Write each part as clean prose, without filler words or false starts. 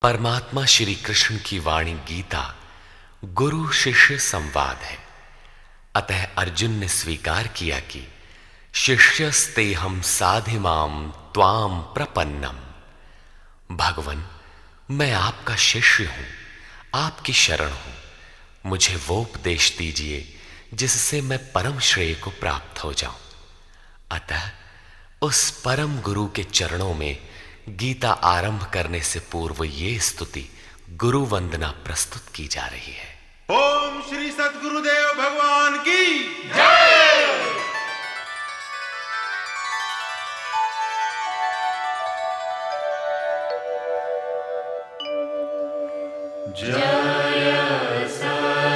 परमात्मा श्री कृष्ण की वाणी गीता गुरु शिष्य संवाद है। अतः अर्जुन ने स्वीकार किया कि शिष्यस्तेहं साधिमाम त्वाम प्रपन्नम। भगवन, मैं आपका शिष्य हूं, आपकी शरण हूं। मुझे वो उपदेश दीजिए जिससे मैं परम श्रेय को प्राप्त हो जाऊं। अतः उस परम गुरु के चरणों में गीता आरंभ करने से पूर्व ये स्तुति गुरु वंदना प्रस्तुत की जा रही है। ओम श्री सद्गुरुदेव भगवान की जय। जय सद्गुरुदेवं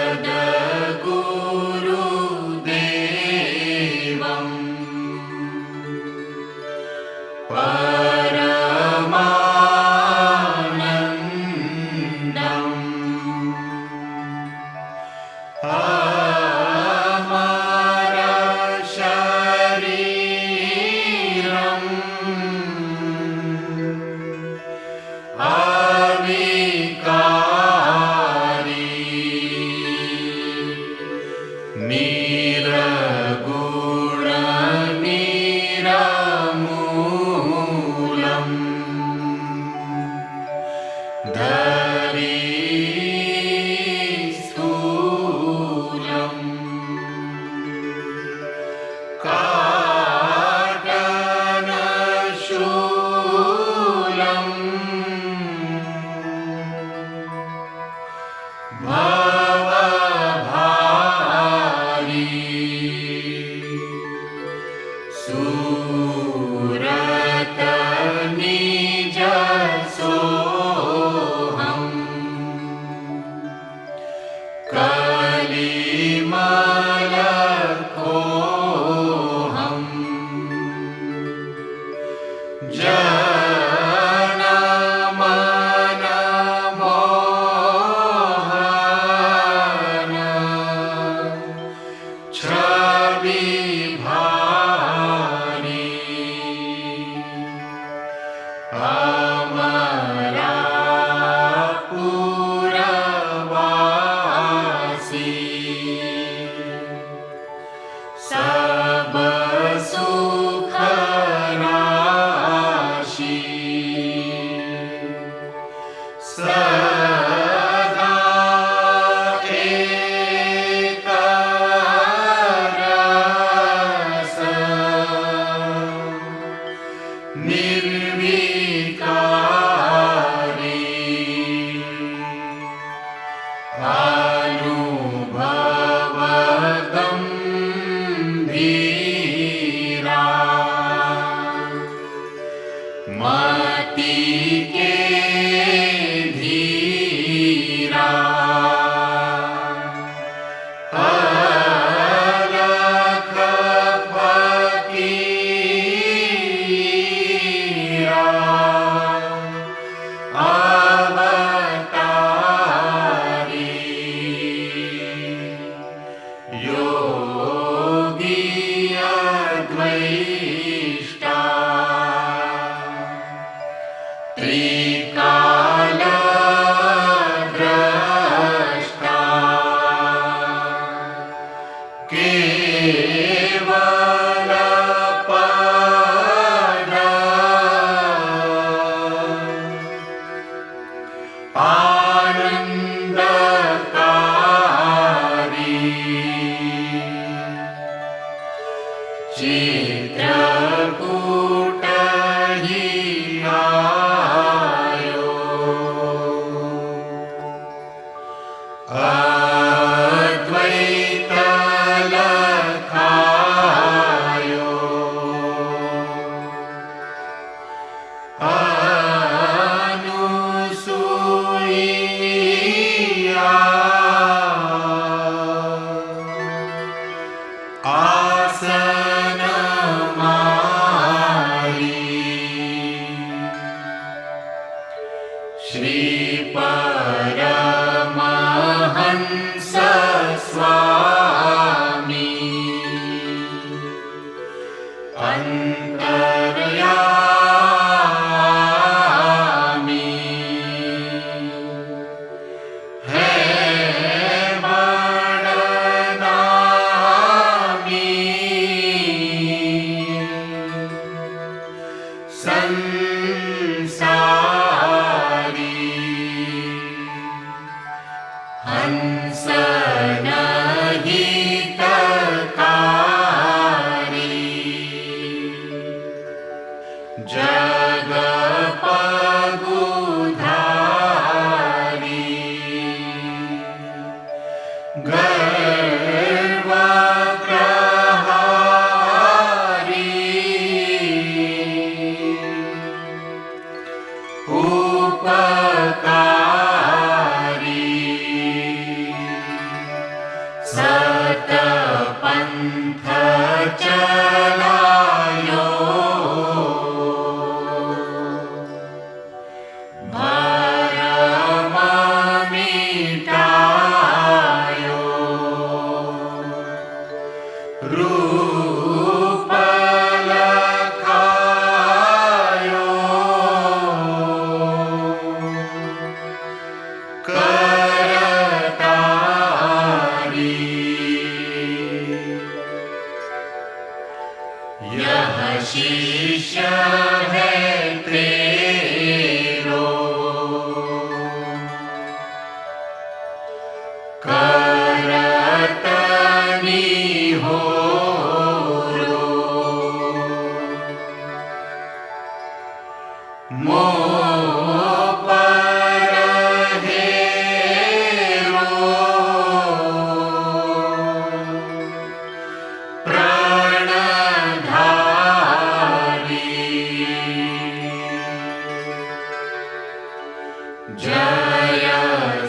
जय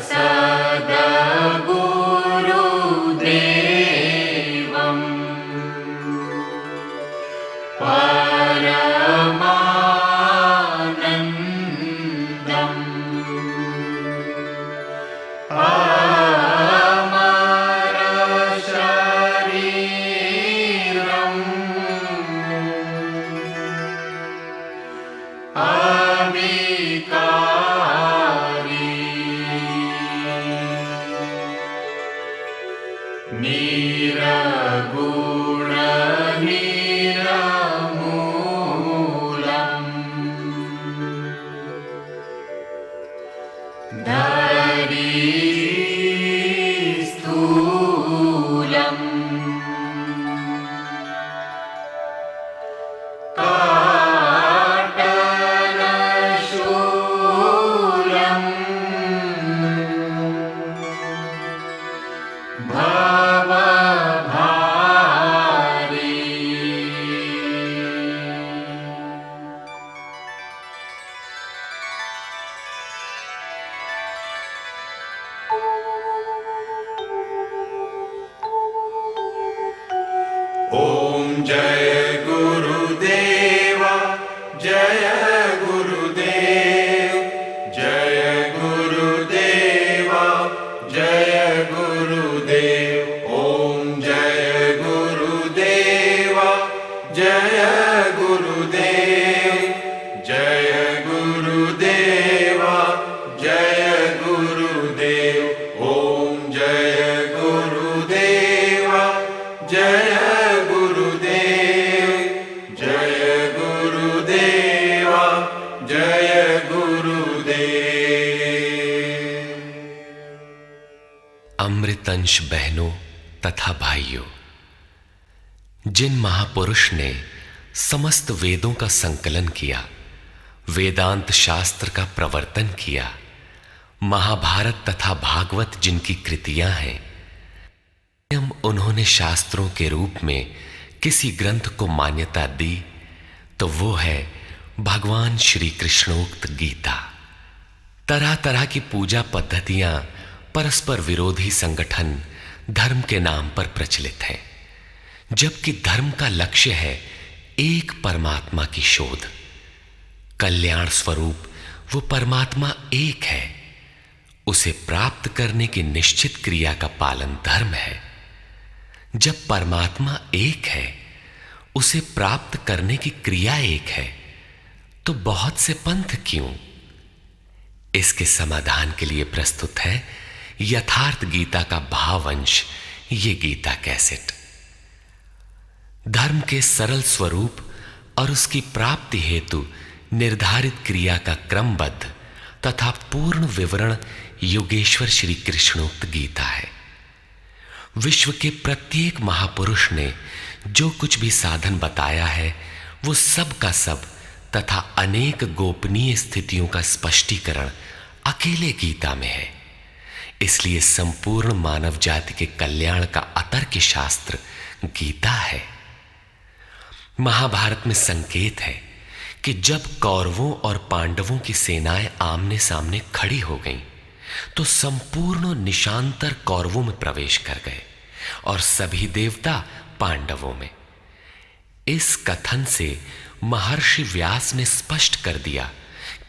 सद्गुरुदेवम् परमानन्दम् अमरशरीरम् अविकारी निरगुण निरमूलम् धरीस्थूलम् काटनशूलम् भवभारी ओम जय गुरुदेव जय गुरुदेव जय गुरुदेव जय गुरुदेव ओम जय गुरुदेव जय गुरुदेव जय गुरुदेव जय गुरुदेव ओम जय गुरुदेव जय गुरुदेव जय गुरुदेव जय गुरुदेव। अमृतंश बहनों तथा भाइयों, जिन महापुरुष ने समस्त वेदों का संकलन किया, वेदांत शास्त्र का प्रवर्तन किया, महाभारत तथा भागवत जिनकी कृतियां हैं, उन्होंने शास्त्रों के रूप में किसी ग्रंथ को मान्यता दी तो वो है भगवान श्री कृष्णोक्त गीता। तरह तरह की पूजा पद्धतियां, परस्पर विरोधी संगठन धर्म के नाम पर प्रचलित हैं, जबकि धर्म का लक्ष्य है एक परमात्मा की शोध। कल्याण स्वरूप वो परमात्मा एक है, उसे प्राप्त करने की निश्चित क्रिया का पालन धर्म है। जब परमात्मा एक है, उसे प्राप्त करने की क्रिया एक है, तो बहुत से पंथ क्यों? इसके समाधान के लिए प्रस्तुत है यथार्थ गीता का भावांश, ये गीता कैसेट। धर्म के सरल स्वरूप और उसकी प्राप्ति हेतु निर्धारित क्रिया का क्रमबद्ध तथा पूर्ण विवरण योगेश्वर श्री कृष्णोक्त गीता है। विश्व के प्रत्येक महापुरुष ने जो कुछ भी साधन बताया है, वो सब का सब तथा अनेक गोपनीय स्थितियों का स्पष्टीकरण अकेले गीता में है। इसलिए संपूर्ण मानव जाति के कल्याण का अतर्क शास्त्र गीता है। महाभारत में संकेत है कि जब कौरवों और पांडवों की सेनाएं आमने सामने खड़ी हो गईं, तो संपूर्ण निशांतर कौरवों में प्रवेश कर गए और सभी देवता पांडवों में। इस कथन से महर्षि व्यास ने स्पष्ट कर दिया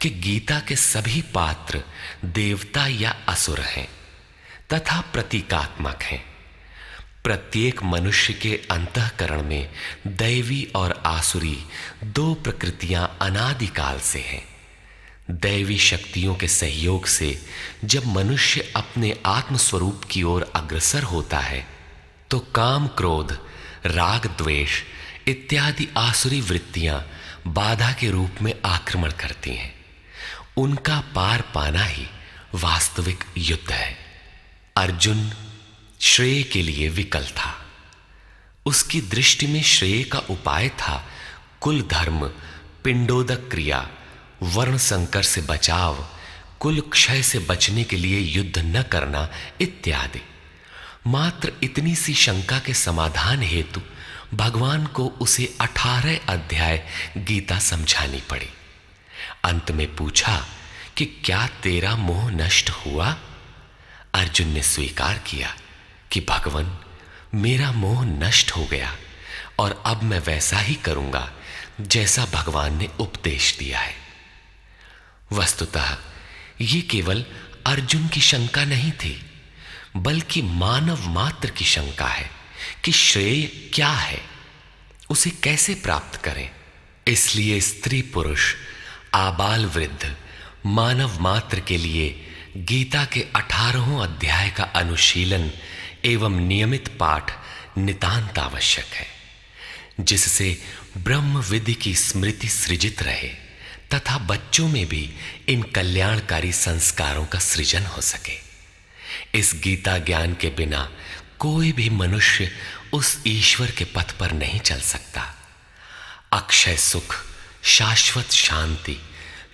कि गीता के सभी पात्र देवता या असुर हैं तथा प्रतीकात्मक हैं। प्रत्येक मनुष्य के अंतःकरण में दैवी और आसुरी दो प्रकृतियां अनादिकाल से हैं। दैवी शक्तियों के सहयोग से जब मनुष्य अपने आत्म स्वरूप की ओर अग्रसर होता है, तो काम, क्रोध, राग, द्वेष इत्यादि आसुरी वृत्तियां बाधा के रूप में आक्रमण करती हैं। उनका पार पाना ही वास्तविक युद्ध है। अर्जुन श्रेय के लिए विकल था। उसकी दृष्टि में श्रेय का उपाय था कुल धर्म, पिंडोदक क्रिया, वर्ण संकर से बचाव, कुल क्षय से बचने के लिए युद्ध न करना इत्यादि। मात्र इतनी सी शंका के समाधान हेतु भगवान को उसे 18 अध्याय गीता समझानी पड़ी। अंत में पूछा कि क्या तेरा मोह नष्ट हुआ? अर्जुन ने स्वीकार किया कि भगवान, मेरा मोह नष्ट हो गया और अब मैं वैसा ही करूंगा जैसा भगवान ने उपदेश दिया है। वस्तुतः ये केवल अर्जुन की शंका नहीं थी, बल्कि मानव मात्र की शंका है कि श्रेय क्या है, उसे कैसे प्राप्त करें। इसलिए स्त्री पुरुष, आबाल वृद्ध, मानव मात्र के लिए गीता के 18वें अध्याय का अनुशीलन एवं नियमित पाठ नितांत आवश्यक है, जिससे ब्रह्म विधि की स्मृति सृजित रहे तथा बच्चों में भी इन कल्याणकारी संस्कारों का सृजन हो सके। इस गीता ज्ञान के बिना कोई भी मनुष्य उस ईश्वर के पथ पर नहीं चल सकता। अक्षय सुख, शाश्वत शांति,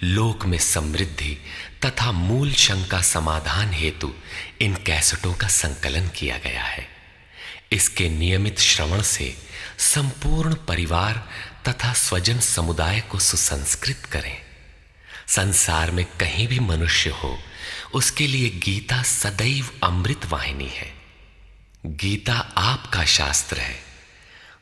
लोक में समृद्धि तथा मूल शंका समाधान हेतु इन कैसेटों का संकलन किया गया है। इसके नियमित श्रवण से संपूर्ण परिवार तथा स्वजन समुदाय को सुसंस्कृत करें। संसार में कहीं भी मनुष्य हो, उसके लिए गीता सदैव अमृत वाहिनी है। गीता आपका शास्त्र है।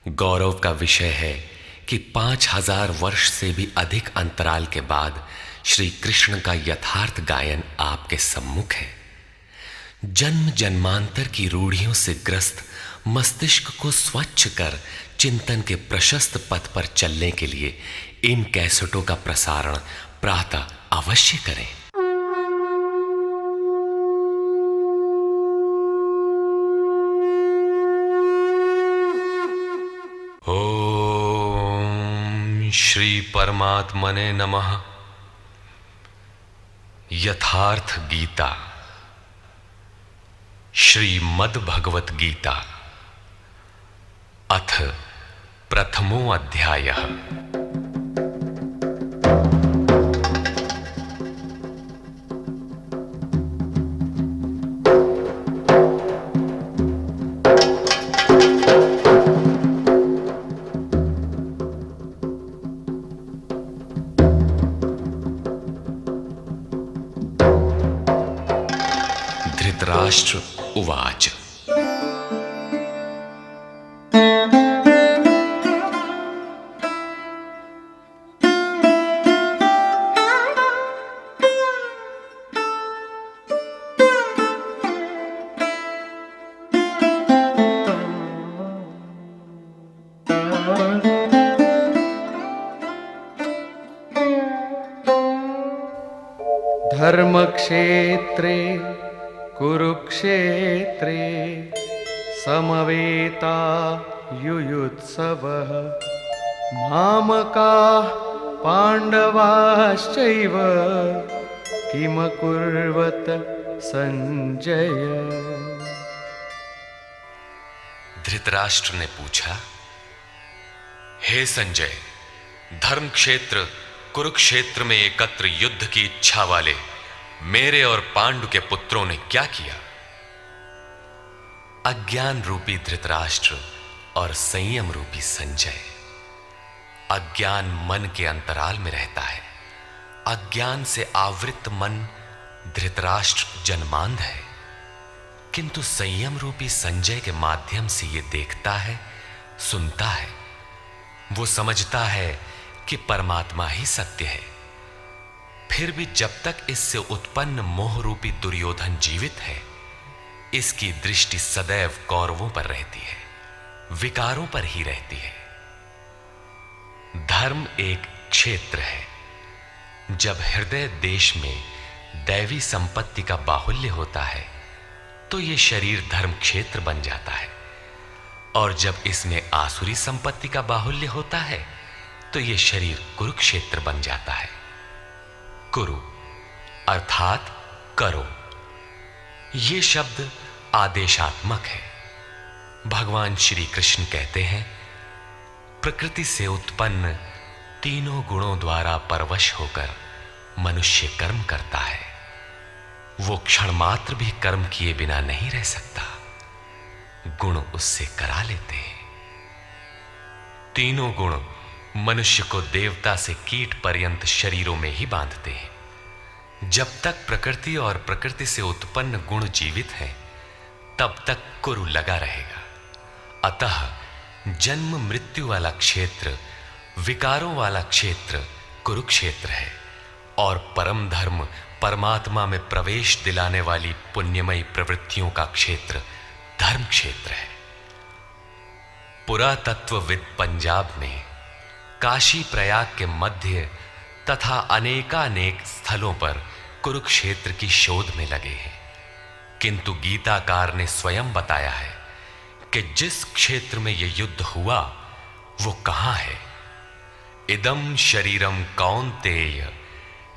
गौरव का विषय है कि 5000 वर्ष से भी अधिक अंतराल के बाद श्री कृष्ण का यथार्थ गायन आपके सम्मुख है। जन्म जन्मांतर की रूढ़ियों से ग्रस्त मस्तिष्क को स्वच्छ कर चिंतन के प्रशस्त पथ पर चलने के लिए इन कैसेटों का प्रसारण प्रातः अवश्य करें। ओम श्री परमात्मने नमः। यथार्थ गीता, श्रीमद् भगवत गीता, अथ प्रथमो अध्यायः। धृतराष्ट्र उवाच। धर्मक्षेत्रे कुरुक्षेत्रे समवेता युयुत्सवः मामकाः पाण्डवाश्चैव किमकुर्वत संजय। धृतराष्ट्र ने पूछा, हे संजय, धर्म क्षेत्र कुरुक्षेत्र में एकत्र युद्ध की इच्छा वाले मेरे और पांडु के पुत्रों ने क्या किया? अज्ञान रूपी धृतराष्ट्र और संयम रूपी संजय। अज्ञान मन के अंतराल में रहता है। अज्ञान से आवृत मन धृतराष्ट्र जन्मांध है, किंतु संयम रूपी संजय के माध्यम से यह देखता है, सुनता है। वो समझता है कि परमात्मा ही सत्य है। फिर भी जब तक इससे उत्पन्न मोह रूपी दुर्योधन जीवित है, इसकी दृष्टि सदैव कौरवों पर रहती है, विकारों पर ही रहती है। धर्म एक क्षेत्र है। जब हृदय देश में दैवी संपत्ति का बाहुल्य होता है, तो यह शरीर धर्म क्षेत्र बन जाता है, और जब इसमें आसुरी संपत्ति का बाहुल्य होता है, तो यह शरीर कुरुक्षेत्र बन जाता है। कुरु अर्थात करो। यह शब्द आदेशात्मक है। भगवान श्री कृष्ण कहते हैं, प्रकृति से उत्पन्न तीनों गुणों द्वारा परवश होकर मनुष्य कर्म करता है। वो क्षण मात्र भी कर्म किए बिना नहीं रह सकता। गुण उससे करा लेते हैं। तीनों गुण मनुष्य को देवता से कीट पर्यंत शरीरों में ही बांधते हैं। जब तक प्रकृति और प्रकृति से उत्पन्न गुण जीवित हैं, तब तक कुरु लगा रहेगा। अतः जन्म मृत्यु वाला क्षेत्र, विकारों वाला क्षेत्र कुरुक्षेत्र है, और परम धर्म परमात्मा में प्रवेश दिलाने वाली पुण्यमयी प्रवृत्तियों का क्षेत्र धर्म क्षेत्र है। पुरातत्वविद पंजाब में काशी प्रयाग के मध्य तथा अनेकानेक स्थलों पर कुरुक्षेत्र की शोध में लगे हैं, किंतु गीताकार ने स्वयं बताया है कि जिस क्षेत्र में यह युद्ध हुआ वो कहां है। इदम शरीरम कौन्तेय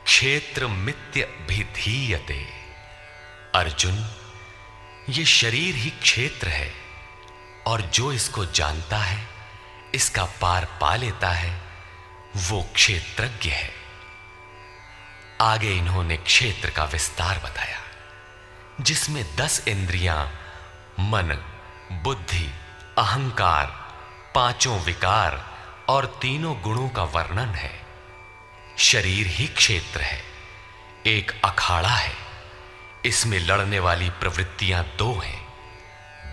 क्षेत्र मित्य भिधीयते। अर्जुन, ये शरीर ही क्षेत्र है, और जो इसको जानता है, इसका पार पा लेता है, वो क्षेत्रज्ञ है। आगे इन्होंने क्षेत्र का विस्तार बताया, जिसमें 10 इंद्रियां, मन, बुद्धि, अहंकार, 5 विकार और 3 गुणों का वर्णन है। शरीर ही क्षेत्र है, एक अखाड़ा है। इसमें लड़ने वाली प्रवृत्तियां 2 हैं,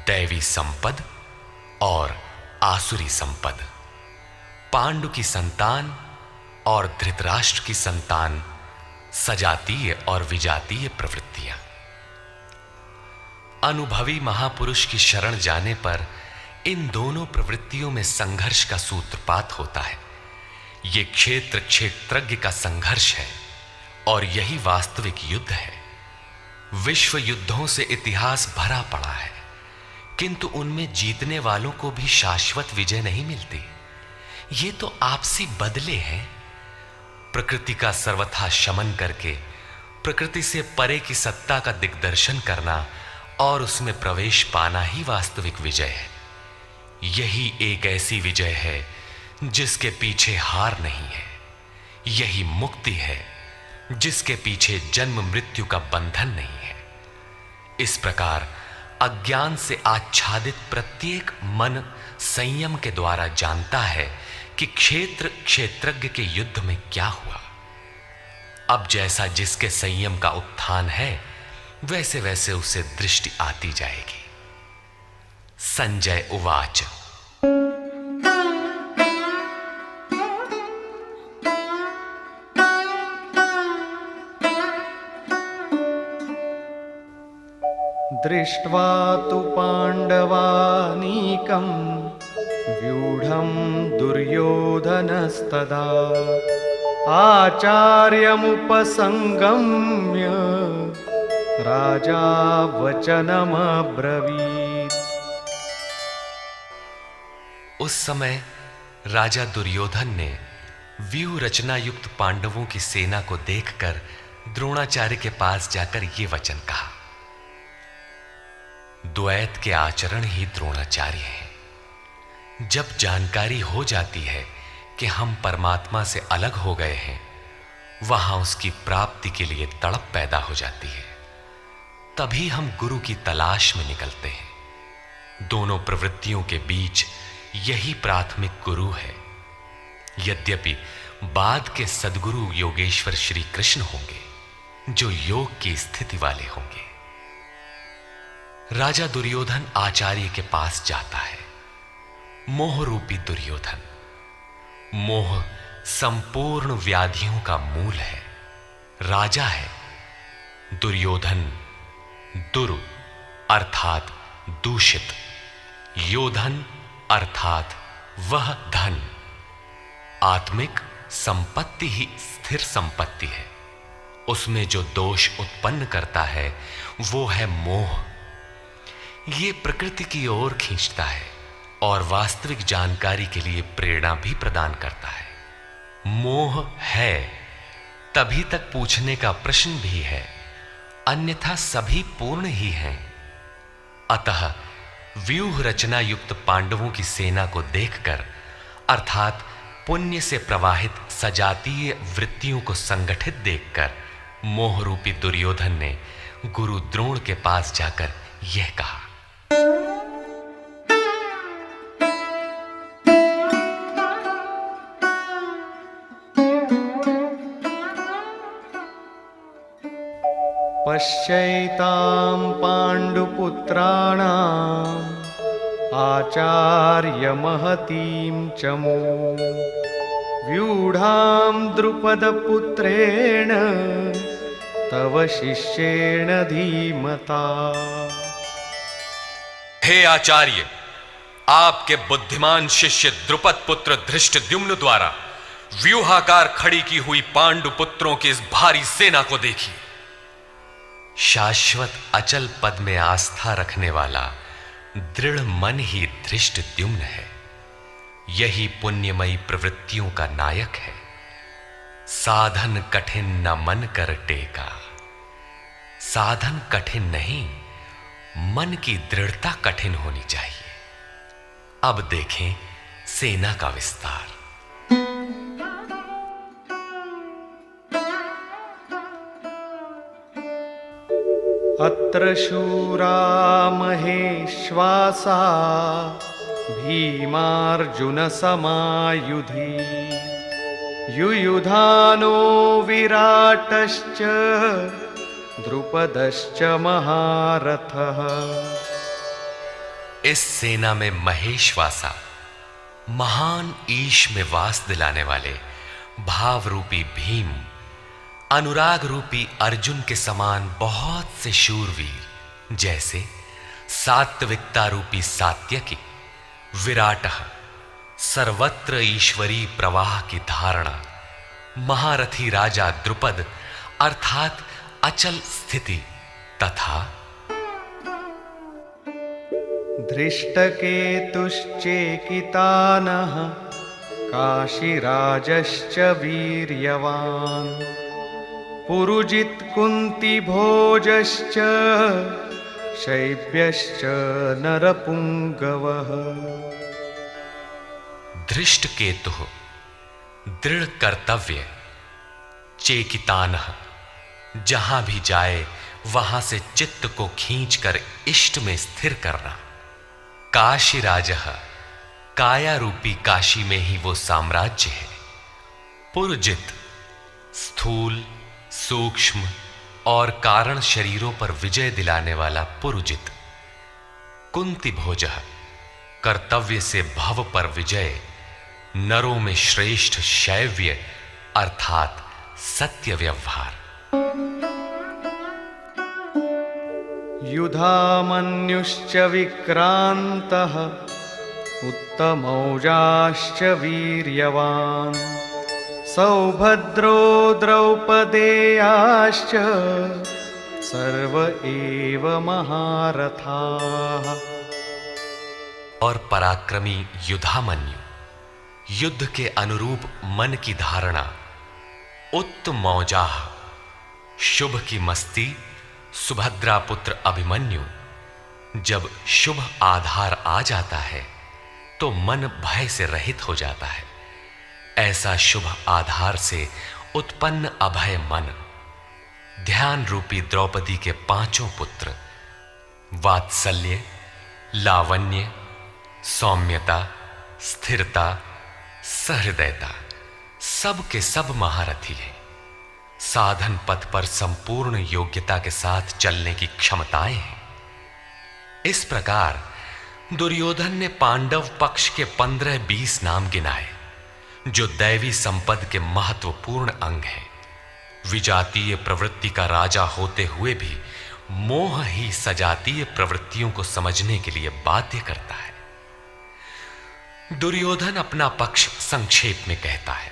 दैवी संपद और आसुरी संपद। पांडु की संतान और धृतराष्ट्र की संतान सजातीय और विजातीय प्रवृत्तियां। अनुभवी महापुरुष की शरण जाने पर इन दोनों प्रवृत्तियों में संघर्ष का सूत्रपात होता है। यह क्षेत्र क्षेत्रज्ञ का संघर्ष है, और यही वास्तविक युद्ध है। विश्व युद्धों से इतिहास भरा पड़ा है, किंतु उनमें जीतने वालों को भी शाश्वत विजय नहीं मिलती। ये तो आपसी बदले हैं। प्रकृति का सर्वथा शमन करके प्रकृति से परे की सत्ता का दिग्दर्शन करना और उसमें प्रवेश पाना ही वास्तविक विजय है। यही एक ऐसी विजय है जिसके पीछे हार नहीं है। यही मुक्ति है जिसके पीछे जन्म मृत्यु का बंधन नहीं है। इस प्रकार अज्ञान से आच्छादित प्रत्येक मन संयम के द्वारा जानता है कि क्षेत्र क्षेत्रज्ञ के युद्ध में क्या हुआ। अब जैसा जिसके संयम का उत्थान है, वैसे वैसे उसे दृष्टि आती जाएगी। संजय उवाच। दृष्ट्वा तु पाण्डवानीकं व्यूढं दुर्योधनस्तदा आचार्यमुपसंगम्य राजा वचनमब्रवीत्। उस समय राजा दुर्योधन ने व्यूह रचना युक्त पांडवों की सेना को देखकर द्रोणाचार्य के पास जाकर ये वचन कहा। द्वैत के आचरण ही द्रोणाचार्य हैं। जब जानकारी हो जाती है कि हम परमात्मा से अलग हो गए हैं, वहां उसकी प्राप्ति के लिए तड़प पैदा हो जाती है। तभी हम गुरु की तलाश में निकलते हैं। दोनों प्रवृत्तियों के बीच यही प्राथमिक गुरु है। यद्यपि बाद के सद्गुरु योगेश्वर श्री कृष्ण होंगे, जो योग की स्थिति वाले होंगे। राजा दुर्योधन आचार्य के पास जाता है। मोह रूपी दुर्योधन। मोह संपूर्ण व्याधियों का मूल है। राजा है। दुर्योधन दुर अर्थात दूषित, योधन अर्थात वह धन। आत्मिक संपत्ति ही स्थिर संपत्ति है। उसमें जो दोष उत्पन्न करता है वो है मोह। ये प्रकृति की ओर खींचता है और वास्तविक जानकारी के लिए प्रेरणा भी प्रदान करता है। मोह है तभी तक पूछने का प्रश्न भी है, अन्यथा सभी पूर्ण ही हैं। अतः व्यूह रचना युक्त पांडवों की सेना को देखकर, अर्थात पुण्य से प्रवाहित सजातीय वृत्तियों को संगठित देखकर, मोह रूपी दुर्योधन ने गुरु द्रोण के पास जाकर यह कहा। पश्यैतां पाण्डुपुत्राणाम् आचार्यमहतीं च व्यूढां द्रुपदपुत्रेण तव शिष्येण धीमता। हे आचार्य, आपके बुद्धिमान शिष्य द्रुपद पुत्र धृष्टद्युम्न द्वारा व्यूहाकार खड़ी की हुई पांडु पुत्रों की इस भारी सेना को देखिए। शाश्वत अचल पद में आस्था रखने वाला दृढ़ मन ही धृष्टद्युम्न है। यही पुण्यमयी प्रवृत्तियों का नायक है। साधन कठिन न मन कर टेका। साधन कठिन नहीं, मन की दृढ़ता कठिन होनी चाहिए। अब देखें सेना का विस्तार। अत्र शूरा महेश्वासा भीमार्जुनसमायुधि युयुधानो विराटश्च द्रुपदश्च महारथः। इस सेना में महेश्वासा, महान ईश में वास दिलाने वाले भाव रूपी भीम, अनुराग रूपी अर्जुन के समान बहुत से शूरवीर, जैसे सात्विकता रूपी सात्यकी, विराटः, सर्वत्र ईश्वरी प्रवाह की धारणा, महारथी राजा द्रुपद अर्थात अचल स्थिति, तथा धृष्टकेतुश्चेकितानः काशीराजश्च वीर्यवान् पुरुजित कुन्तिभोजश्च शैब्यश्च नरपुंगवः। धृष्टकेतुः दृढ़ कर्तव्य, चेकितानः जहां भी जाए वहां से चित्त को खींचकर इष्ट में स्थिर करना, काशीराजः काया रूपी काशी में ही वो साम्राज्य है, पुरजित स्थूल सूक्ष्म और कारण शरीरों पर विजय दिलाने वाला पुरुजित, कुंती भोजः कर्तव्य से भव पर विजय, नरों में श्रेष्ठ शैव्य अर्थात सत्य व्यवहार। युधामन्युश्च विक्रान्तः उत्तमौजाश्च वीर्यवान् सौभद्रो द्रौपदेयाश्च सर्व एव महारथाः। और पराक्रमी युधामन्यु, युद्ध के अनुरूप मन की धारणा, उत्तमौजाः शुभ की मस्ती, सुभद्रा पुत्र अभिमन्यु, जब शुभ आधार आ जाता है तो मन भय से रहित हो जाता है। ऐसा शुभ आधार से उत्पन्न अभय मन, ध्यान रूपी द्रौपदी के पांचों पुत्र, वात्सल्य, लावण्य, सौम्यता, स्थिरता, सहृदयता, सब के सब महारथी हैं। साधन पथ पर संपूर्ण योग्यता के साथ चलने की क्षमताएं हैं। इस प्रकार दुर्योधन ने पांडव पक्ष के 15-20 नाम गिनाए, जो दैवी संपद के महत्वपूर्ण अंग हैं। विजातीय प्रवृत्ति का राजा होते हुए भी मोह ही सजातीय प्रवृत्तियों को समझने के लिए बाध्य करता है। दुर्योधन अपना पक्ष संक्षेप में कहता है,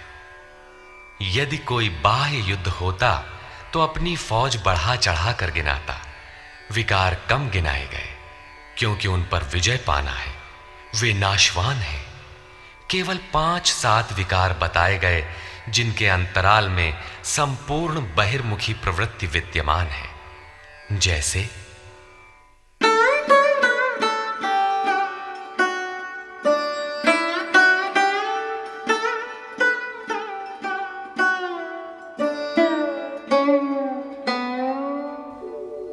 यदि कोई बाह्य युद्ध होता तो अपनी फौज बढ़ा चढ़ा कर गिनाता, विकार कम गिनाए गए, क्योंकि उन पर विजय पाना है, वे नाशवान हैं। केवल 5-7 विकार बताए गए, जिनके अंतराल में संपूर्ण बहिर्मुखी प्रवृत्ति विद्यमान है, जैसे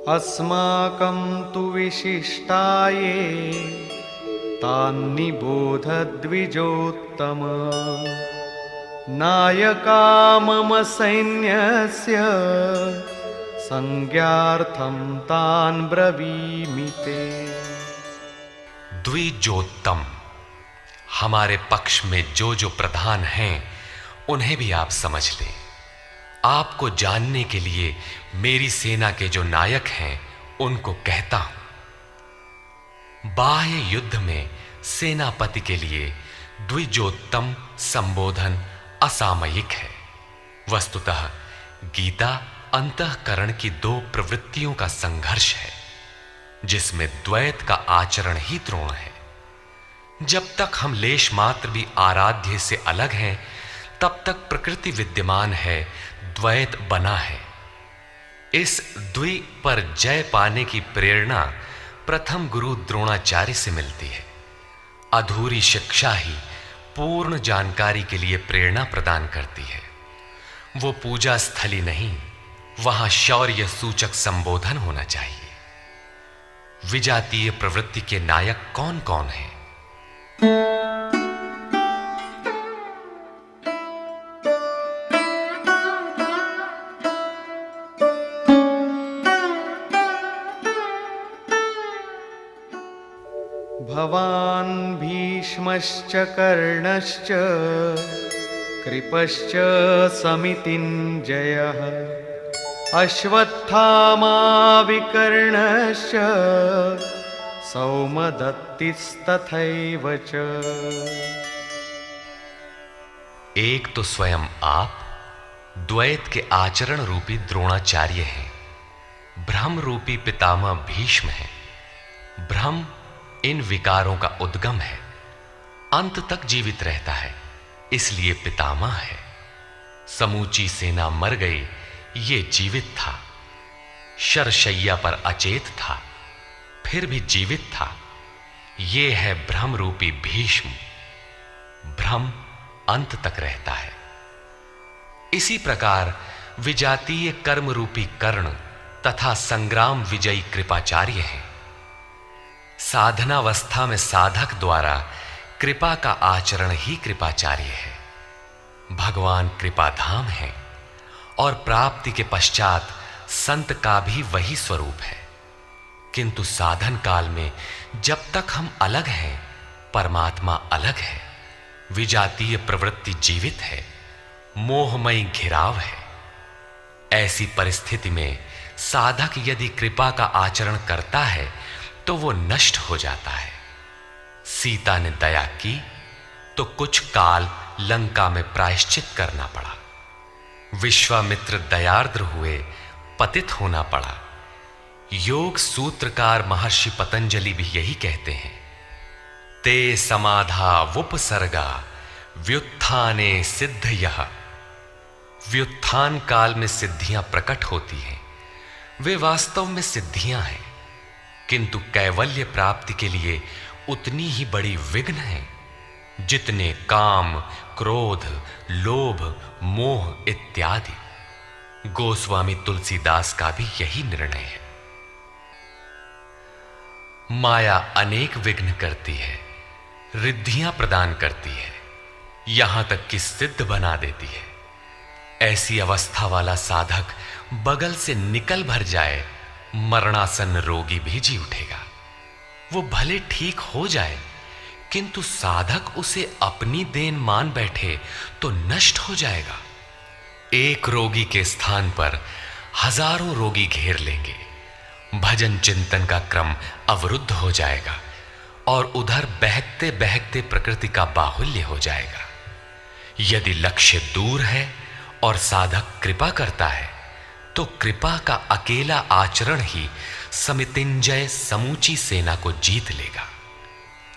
अस्माकं तु विशिष्टाये तान्निबोध द्विजोत्तम नायका मम सैन्यस्य संज्ञार्थं तान् ब्रवीमि ते। द्विजोत्तम, हमारे पक्ष में जो जो प्रधान हैं उन्हें भी आप समझ लें। आपको जानने के लिए मेरी सेना के जो नायक हैं उनको कहता हूं। बाह्य युद्ध में सेनापति के लिए द्विजोत्तम संबोधन असामयिक है। वस्तुतः गीता अंतःकरण की दो प्रवृत्तियों का संघर्ष है, जिसमें द्वैत का आचरण ही द्रोण है। जब तक हम लेश मात्र भी आराध्य से अलग हैं, तब तक प्रकृति विद्यमान है, द्वैत बना है। इस द्वि पर जय पाने की प्रेरणा प्रथम गुरु द्रोणाचार्य से मिलती है। अधूरी शिक्षा ही पूर्ण जानकारी के लिए प्रेरणा प्रदान करती है। वो पूजा स्थली नहीं, वहां शौर्य सूचक संबोधन होना चाहिए। विजातीय प्रवृत्ति के नायक कौन कौन हैं? भवान् भीष्मश्च कर्णश्च कृपश्च समितिञ्जयः अश्वत्थामा विकर्णश्च सौमदत्तिस्तथैव च। एक तो स्वयं आप द्वैत के आचरण रूपी द्रोणाचार्य हैं। भ्रम रूपी पितामह भीष्म हैं। भ्रम इन विकारों का उद्गम है, अंत तक जीवित रहता है, इसलिए पितामह है। समूची सेना मर गई, ये जीवित था। शरशैया पर अचेत था, फिर भी जीवित था। ये है भ्रम रूपी भीष्म। भ्रम अंत तक रहता है। इसी प्रकार विजातीय कर्म रूपी कर्ण तथा संग्राम विजयी कृपाचार्य हैं। साधनावस्था में साधक द्वारा कृपा का आचरण ही कृपाचार्य है। भगवान कृपाधाम है और प्राप्ति के पश्चात संत का भी वही स्वरूप है। किंतु साधन काल में जब तक हम अलग हैं, परमात्मा अलग है। विजातीय प्रवृत्ति जीवित है, मोहमयी घिराव है। ऐसी परिस्थिति में साधक यदि कृपा का आचरण करता है तो वो नष्ट हो जाता है। सीता ने दया की तो कुछ काल लंका में प्रायश्चित करना पड़ा। विश्वामित्र दयार्द्र हुए, पतित होना पड़ा। योग सूत्रकार महर्षि पतंजलि भी यही कहते हैं, ते समाधा वुपसर्गा व्युत्थाने सिद्धयः। व्युत्थान काल में सिद्धियां प्रकट होती हैं, वे वास्तव में सिद्धियां हैं, किंतु कैवल्य प्राप्ति के लिए उतनी ही बड़ी विघ्न है जितने काम, क्रोध, लोभ, मोह इत्यादि। गोस्वामी तुलसीदास का भी यही निर्णय है। माया अनेक विघ्न करती है, रिद्धियां प्रदान करती है, यहां तक कि सिद्ध बना देती है। ऐसी अवस्था वाला साधक बगल से निकल भर जाए, मरणासन रोगी भी जी उठेगा। वो भले ठीक हो जाए, किंतु साधक उसे अपनी देन मान बैठे तो नष्ट हो जाएगा। एक रोगी के स्थान पर हजारों रोगी घेर लेंगे। भजन चिंतन का क्रम अवरुद्ध हो जाएगा और उधर बहकते बहकते प्रकृति का बाहुल्य हो जाएगा। यदि लक्ष्य दूर है और साधक कृपा करता है तो कृपा का अकेला आचरण ही समितिंजय समूची सेना को जीत लेगा।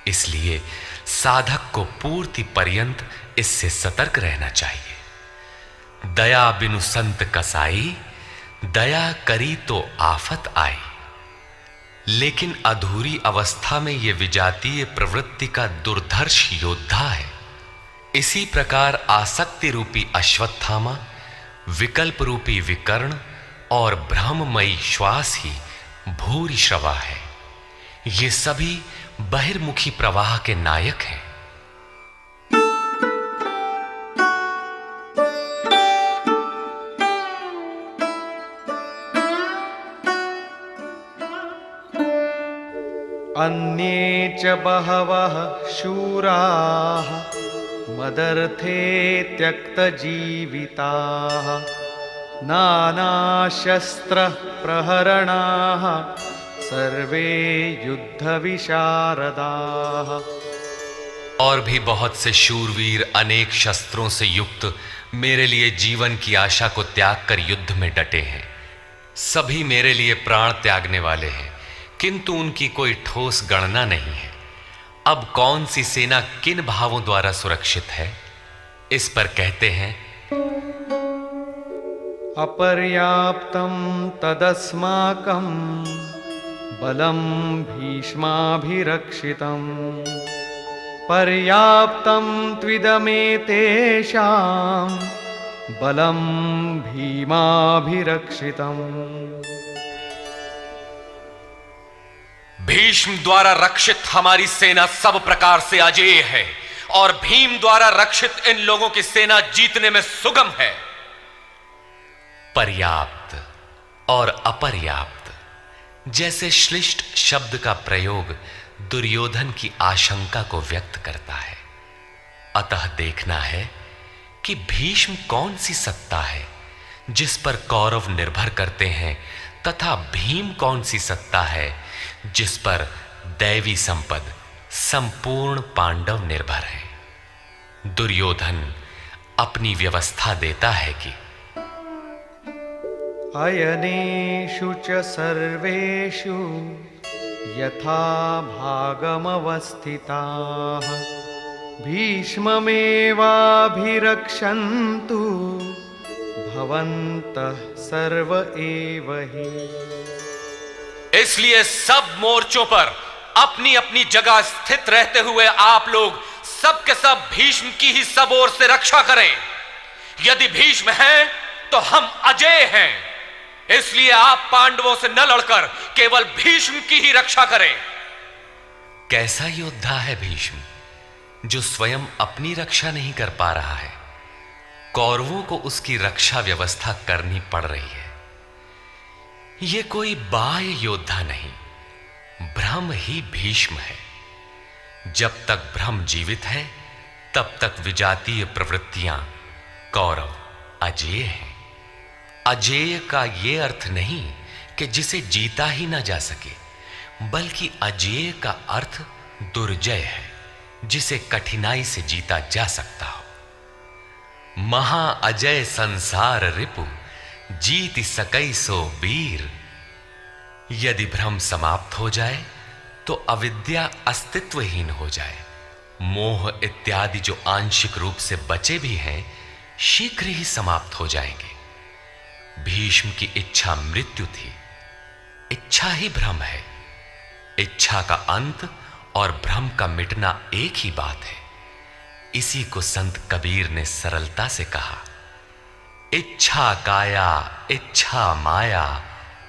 इसलिए साधक को पूर्ति पर्यंत इससे सतर्क रहना चाहिए। दया बिनु संत कसाई, दया करी तो आफत आई। लेकिन अधूरी अवस्था में यह विजातीय प्रवृत्ति का दुर्धर्ष योद्धा है। इसी प्रकार आसक्ति रूपी अश्वत्थामा, विकल्प रूपी विकर्ण और भ्रममयी श्वास ही भूरिश्रवा है। ये सभी बहिर्मुखी प्रवाह के नायक हैं। अन्ये च बहवः शूराः मदर्थे त्यक्तजीविताः नानाशस्त्रप्रहरणाः सर्वे युद्धविशारदाः। और भी बहुत से शूरवीर अनेक शस्त्रों से युक्त मेरे लिए जीवन की आशा को त्याग कर युद्ध में डटे हैं। सभी मेरे लिए प्राण त्यागने वाले हैं, किंतु उनकी कोई ठोस गणना नहीं है। अब कौन सी सेना किन भावों द्वारा सुरक्षित है, इस पर कहते हैं अपर्याप्तं तदस्माकं बलं भीष्माभिरक्षितं पर्याप्तं त्विदमेतेषां बलं भीमाभिरक्षितम्। भीष्म द्वारा रक्षित हमारी सेना सब प्रकार से अजेय है और भीम द्वारा रक्षित इन लोगों की सेना जीतने में सुगम है। पर्याप्त और अपर्याप्त जैसे श्लिष्ट शब्द का प्रयोग दुर्योधन की आशंका को व्यक्त करता है। अतः देखना है कि भीष्म कौन सी सत्ता है जिस पर कौरव निर्भर करते हैं, तथा भीम कौन सी सत्ता है जिस पर दैवी संपद संपूर्ण पांडव निर्भर है। दुर्योधन अपनी व्यवस्था देता है कि अयनेषु च सर्वेषु यथा भागमवस्थिताः भीष्ममेवाभिरक्षन्तु भवन्तः सर्व एव हि। इसलिए सब मोर्चों पर अपनी अपनी जगह स्थित रहते हुए आप लोग सब के सब भीष्म की ही सब ओर से रक्षा करें। यदि भीष्म हैं तो हम अजेय हैं, इसलिए आप पांडवों से न लड़कर केवल भीष्म की ही रक्षा करें। कैसा योद्धा है भीष्म, जो स्वयं अपनी रक्षा नहीं कर पा रहा है, कौरवों को उसकी रक्षा व्यवस्था करनी पड़ रही है। यह कोई बाह्य योद्धा नहीं, ब्रह्म ही भीष्म है। जब तक ब्रह्म जीवित है तब तक विजातीय प्रवृत्तियां कौरव अजेय हैं। अजेय का यह अर्थ नहीं कि जिसे जीता ही ना जा सके, बल्कि अजेय का अर्थ दुर्जय है, जिसे कठिनाई से जीता जा सकता हो। महा अजय संसार रिपु जीत सकई सो वीर। यदि भ्रम समाप्त हो जाए तो अविद्या अस्तित्वहीन हो जाए। मोह इत्यादि जो आंशिक रूप से बचे भी हैं, शीघ्र ही समाप्त हो जाएंगे। भीष्म की इच्छा मृत्यु थी, इच्छा ही भ्रम है। इच्छा का अंत और भ्रम का मिटना एक ही बात है। इसी को संत कबीर ने सरलता से कहा, इच्छा काया इच्छा माया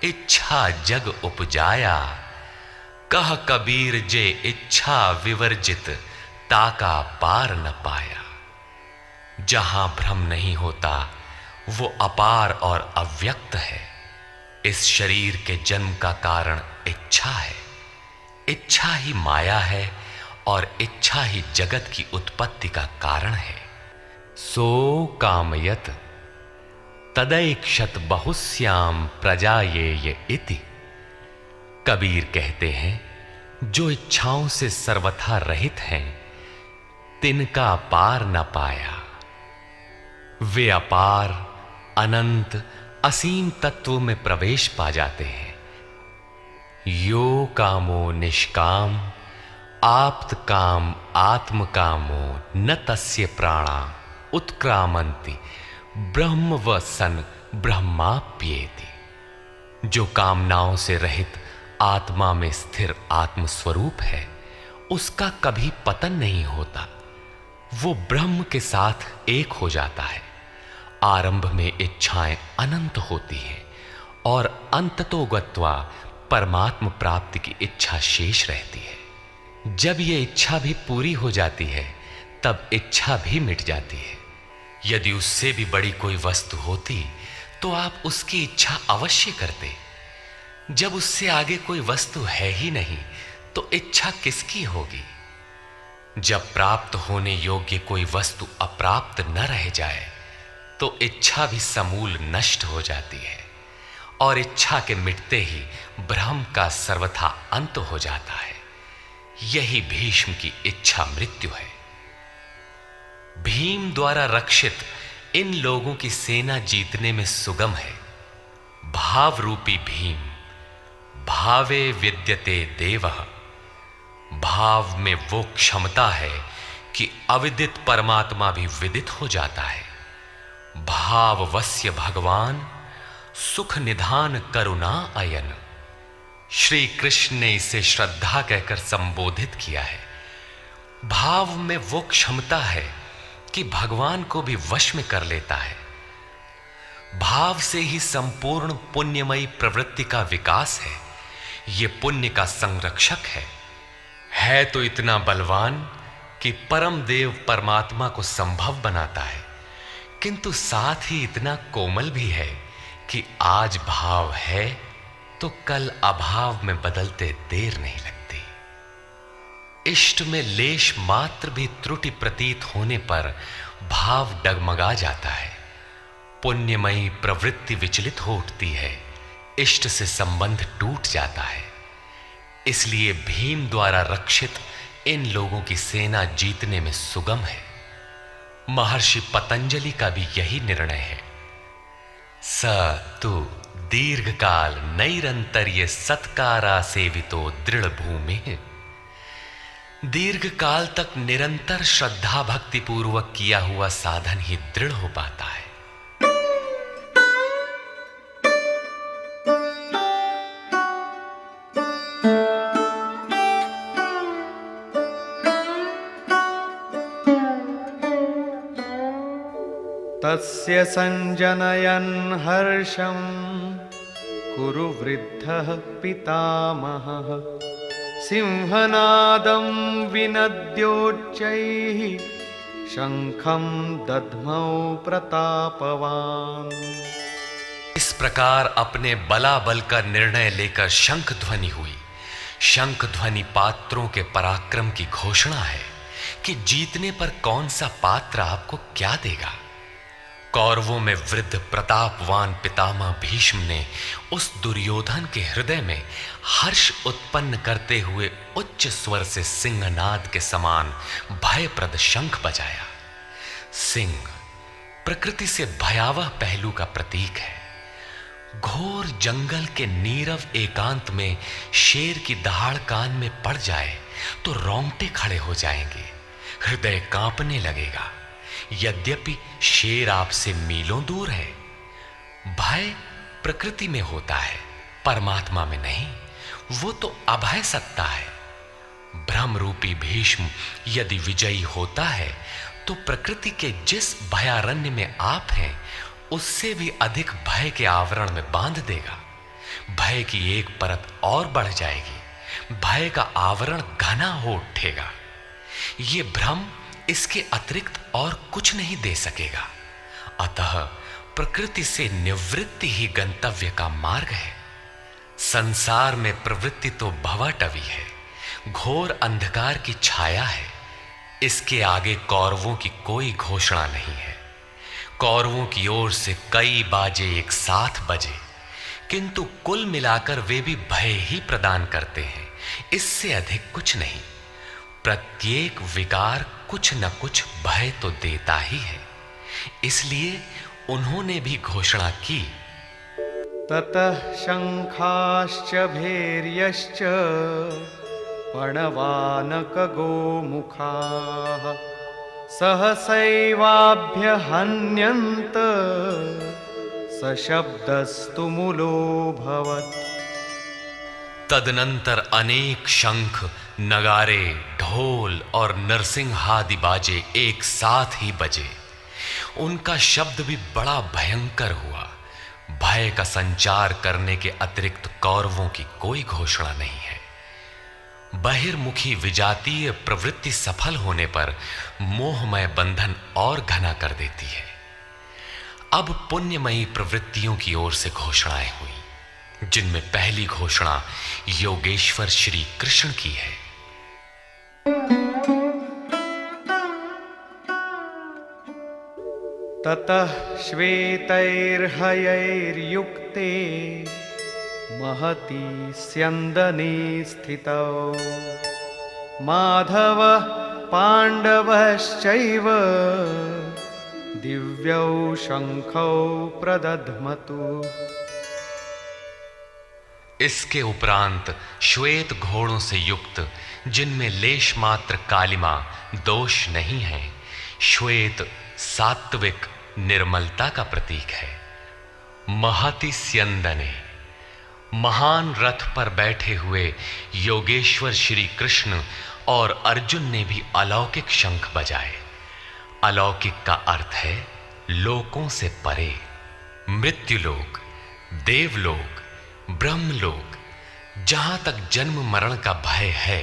इच्छा जग उपजाया। कह कबीर जे इच्छा विवर्जित ताका पार न पाया। जहां भ्रम नहीं होता वो अपार और अव्यक्त है। इस शरीर के जन्म का कारण इच्छा है, इच्छा ही माया है और इच्छा ही जगत की उत्पत्ति का कारण है। सो कामयत तदैक्षत बहुश्याम प्रजायेय इति। कबीर कहते हैं, जो इच्छाओं से सर्वथा रहित हैं, तिनका पार न पाया। वे अपार अनंत असीम तत्व में प्रवेश पा जाते हैं। यो कामो निष्काम आप्त काम आत्म कामो न तस्य प्राणा उत्क्रामंति ब्रह्म व सन ब्रह्माप्येति। जो कामनाओं से रहित आत्मा में स्थिर आत्म स्वरूप है, उसका कभी पतन नहीं होता। वो ब्रह्म के साथ एक हो जाता है। आरंभ में इच्छाएं अनंत होती हैं और अंततो गत्वा परमात्म प्राप्ति की इच्छा शेष रहती है। जब ये इच्छा भी पूरी हो जाती है, तब इच्छा भी मिट जाती है। यदि उससे भी बड़ी कोई वस्तु होती तो आप उसकी इच्छा अवश्य करते। जब उससे आगे कोई वस्तु है ही नहीं, तो इच्छा किसकी होगी? जब प्राप्त होने योग्य कोई वस्तु अप्राप्त न रह जाए तो इच्छा भी समूल नष्ट हो जाती है और इच्छा के मिटते ही ब्रह्म का सर्वथा अंत हो जाता है। यही भीष्म की इच्छा मृत्यु है। भीम द्वारा रक्षित इन लोगों की सेना जीतने में सुगम है। भाव रूपी भीम भावे विद्यते देवः, भाव में वो क्षमता है कि अविदित परमात्मा भी विदित हो जाता है। भाववस्य भगवान सुख निधान करुणा अयन। श्री कृष्ण ने इसे श्रद्धा कहकर संबोधित किया है। भाव में वो क्षमता है कि भगवान को भी वश में कर लेता है। भाव से ही संपूर्ण पुण्यमयी प्रवृत्ति का विकास है। ये पुण्य का संरक्षक है तो इतना बलवान कि परम देव परमात्मा को संभव बनाता है, किंतु साथ ही इतना कोमल भी है कि आज भाव है तो कल अभाव में बदलते देर नहीं लगती। इष्ट में लेश मात्र भी त्रुटि प्रतीत होने पर भाव डगमगा जाता है। पुण्यमयी प्रवृत्ति विचलित हो उठती है, इष्ट से संबंध टूट जाता है। इसलिए भीम द्वारा रक्षित इन लोगों की सेना जीतने में सुगम है। महर्षि पतंजलि का भी यही निर्णय है। स तु दीर्घकाल नैरंतर्य सत्कारा सेवितो दृढ़ भूमि। दीर्घ काल तक निरंतर श्रद्धा भक्ति पूर्वक किया हुआ साधन ही दृढ़ हो पाता है। तस्य संजनयन् हर्षं कुरु वृद्धः पितामहः। सिंहनादं विनद्योच्चैः शंखं दद्मौ प्रतापवान्। इस प्रकार अपने बलाबल का निर्णय लेकर शंख ध्वनि हुई। शंख ध्वनि पात्रों के पराक्रम की घोषणा है कि जीतने पर कौन सा पात्र आपको क्या देगा। कौरवों में वृद्ध प्रतापवान पितामह भीष्म ने उस दुर्योधन के हृदय में हर्ष उत्पन्न करते हुए उच्च स्वर से सिंहनाद के समान भयप्रद शंख बजाया। सिंह प्रकृति से भयावह पहलू का प्रतीक है। घोर जंगल के नीरव एकांत में शेर की दहाड़ कान में पड़ जाए तो रोंगटे खड़े हो जाएंगे, हृदय कांपने लगेगा। यद्यपि शेर आपसे मीलों दूर है। भय प्रकृति में होता है, परमात्मा में नहीं। वो तो अभय सत्ता है। ब्रह्म रूपी भीष्म यदि विजयी होता है तो प्रकृति के जिस भयारण्य में आप हैं उससे भी अधिक भय के आवरण में बांध देगा। भय की एक परत और बढ़ जाएगी, भय का आवरण घना हो उठेगा। ये भ्रम इसके अतिरिक्त और कुछ नहीं दे सकेगा। अतः प्रकृति से निवृत्ति ही गंतव्य का मार्ग है। संसार में प्रवृत्ति तो भवाटवी है, घोर अंधकार की छाया है। इसके आगे कौरवों की कोई घोषणा नहीं है। कौरवों की ओर से कई बाजे एक साथ बजे, किंतु कुल मिलाकर वे भी भय ही प्रदान करते हैं, इससे अधिक कुछ नहीं। प्रत्येक विकार कुछ न कुछ भय तो देता ही है। इसलिए उन्होंने भी घोषणा की, ततः शंखाश्च भैर्यश्च पणवानक गोमुखाः सहसैवाभ्यहन्यन्त सशब्दस्तु मूलोऽभवत्। तदनंतर अनेक शंख, नगारे, ढोल और नरसिंहादि बाजे एक साथ ही बजे। उनका शब्द भी बड़ा भयंकर हुआ। भय का संचार करने के अतिरिक्त कौरवों की कोई घोषणा नहीं है। बहिर्मुखी विजातीय प्रवृत्ति सफल होने पर मोहमय बंधन और घना कर देती है। अब पुण्यमयी प्रवृत्तियों की ओर से घोषणाएं हुई। जिनमें पहली घोषणा योगेश्वर श्री कृष्ण की है। ततः श्वेतैर्हयैर्युक्ते महती स्यन्दने स्थितौ माधवः पाण्डवश्चैव दिव्यौ शंखौ प्रदध्मतु। इसके उपरांत श्वेत घोड़ों से युक्त, जिनमें लेश मात्र कालिमा दोष नहीं है, श्वेत सात्विक निर्मलता का प्रतीक है। महति स्यन्दने, महान रथ पर बैठे हुए योगेश्वर श्री कृष्ण और अर्जुन ने भी अलौकिक शंख बजाए। अलौकिक का अर्थ है लोकों से परे। मृत्युलोक, देवलोक, ब्रह्मलोक, जहां तक जन्म मरण का भय है,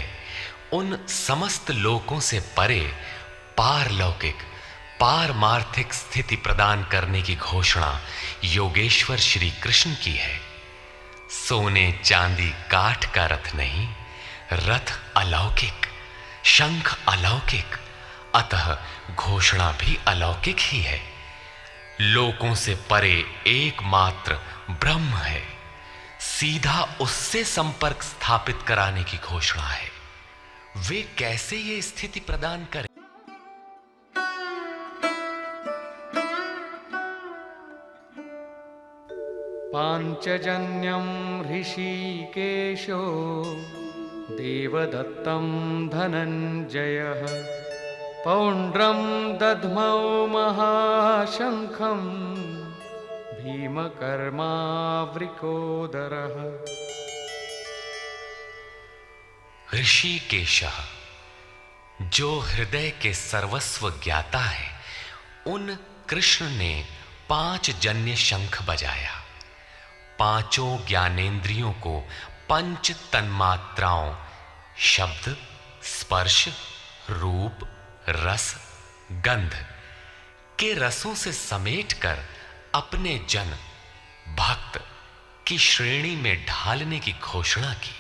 उन समस्त लोकों से परे पारलौकिक, पारमार्थिक स्थिति प्रदान करने की घोषणा योगेश्वर श्री कृष्ण की है। सोने चांदी काठ का रथ नहीं, रथ अलौकिक, शंख अलौकिक, अतः घोषणा भी अलौकिक ही है। लोकों से परे एकमात्र ब्रह्म है, सीधा उससे संपर्क स्थापित कराने की घोषणा है। वे कैसे ये स्थिति प्रदान करें? पांचजन्यं ऋषिकेशो देवदत्तं धनञ्जयः पौण्ड्रं दध्मौ महाशंखं भीमकर्मावृकोदरः। ऋषिकेशः, जो हृदय के सर्वस्व ज्ञाता है, उन कृष्ण ने 5 जन्य शंख बजाया। पांचों ज्ञानेंद्रियों को पंच तन्मात्राओं शब्द, स्पर्श, रूप, रस, गंध के रसों से समेटकर अपने जन भक्त की श्रेणी में ढालने की घोषणा की।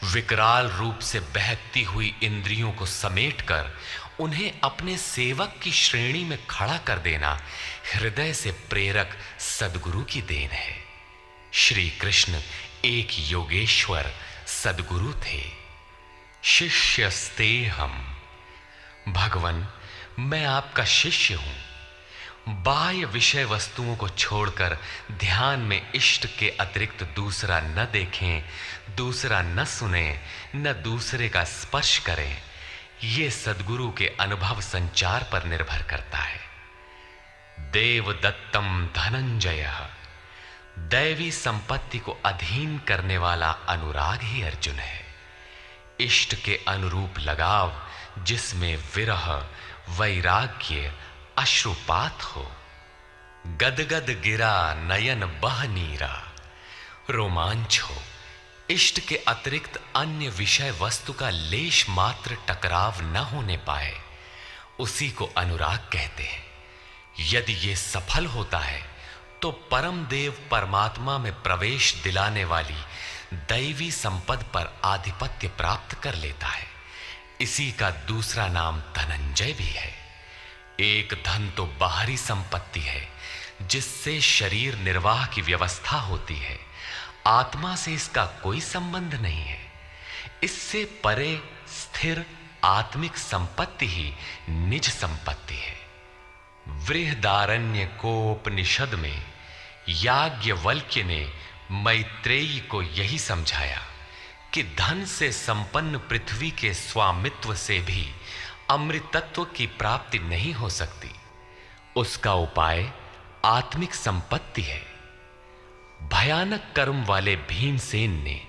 विकराल रूप से बहकती हुई इंद्रियों को समेटकर उन्हें अपने सेवक की श्रेणी में खड़ा कर देना हृदय से प्रेरक सद्गुरु की देन है। श्री कृष्ण एक योगेश्वर सद्गुरु थे। शिष्यस्तेहम्, भगवन मैं आपका शिष्य हूं। बाह्य विषय वस्तुओं को छोड़कर ध्यान में इष्ट के अतिरिक्त दूसरा न देखें, दूसरा न सुने, न दूसरे का स्पर्श करें। ये सद्गुरु के अनुभव संचार पर निर्भर करता है। देवदत्तम धनंजयः, दैवी संपत्ति को अधीन करने वाला अनुराग ही अर्जुन है। इष्ट के अनुरूप लगाव, जिसमें विरह, वैराग्य, अश्रुपात हो। गदगद गिरा नयन बह नीरा, रोमांच हो। इष्ट के अतिरिक्त अन्य विषय वस्तु का लेश मात्र टकराव न होने पाए, उसी को अनुराग कहते हैं। यदि ये सफल होता है तो परम देव परमात्मा में प्रवेश दिलाने वाली दैवी संपद पर आधिपत्य प्राप्त कर लेता है। इसी का दूसरा नाम धनंजय भी है। एक धन तो बाहरी संपत्ति है, जिससे शरीर निर्वाह की व्यवस्था होती है। आत्मा से इसका कोई संबंध नहीं है। इससे परे स्थिर आत्मिक संपत्ति ही निज संपत्ति है। बृहदारण्य कोपनिषद में याज्ञवल्क्य ने मैत्रेयी को यही समझाया कि धन से संपन्न पृथ्वी के स्वामित्व से भी अमृतत्व की प्राप्ति नहीं हो सकती। उसका उपाय आत्मिक संपत्ति है। भयानक कर्म वाले भीमसेन ने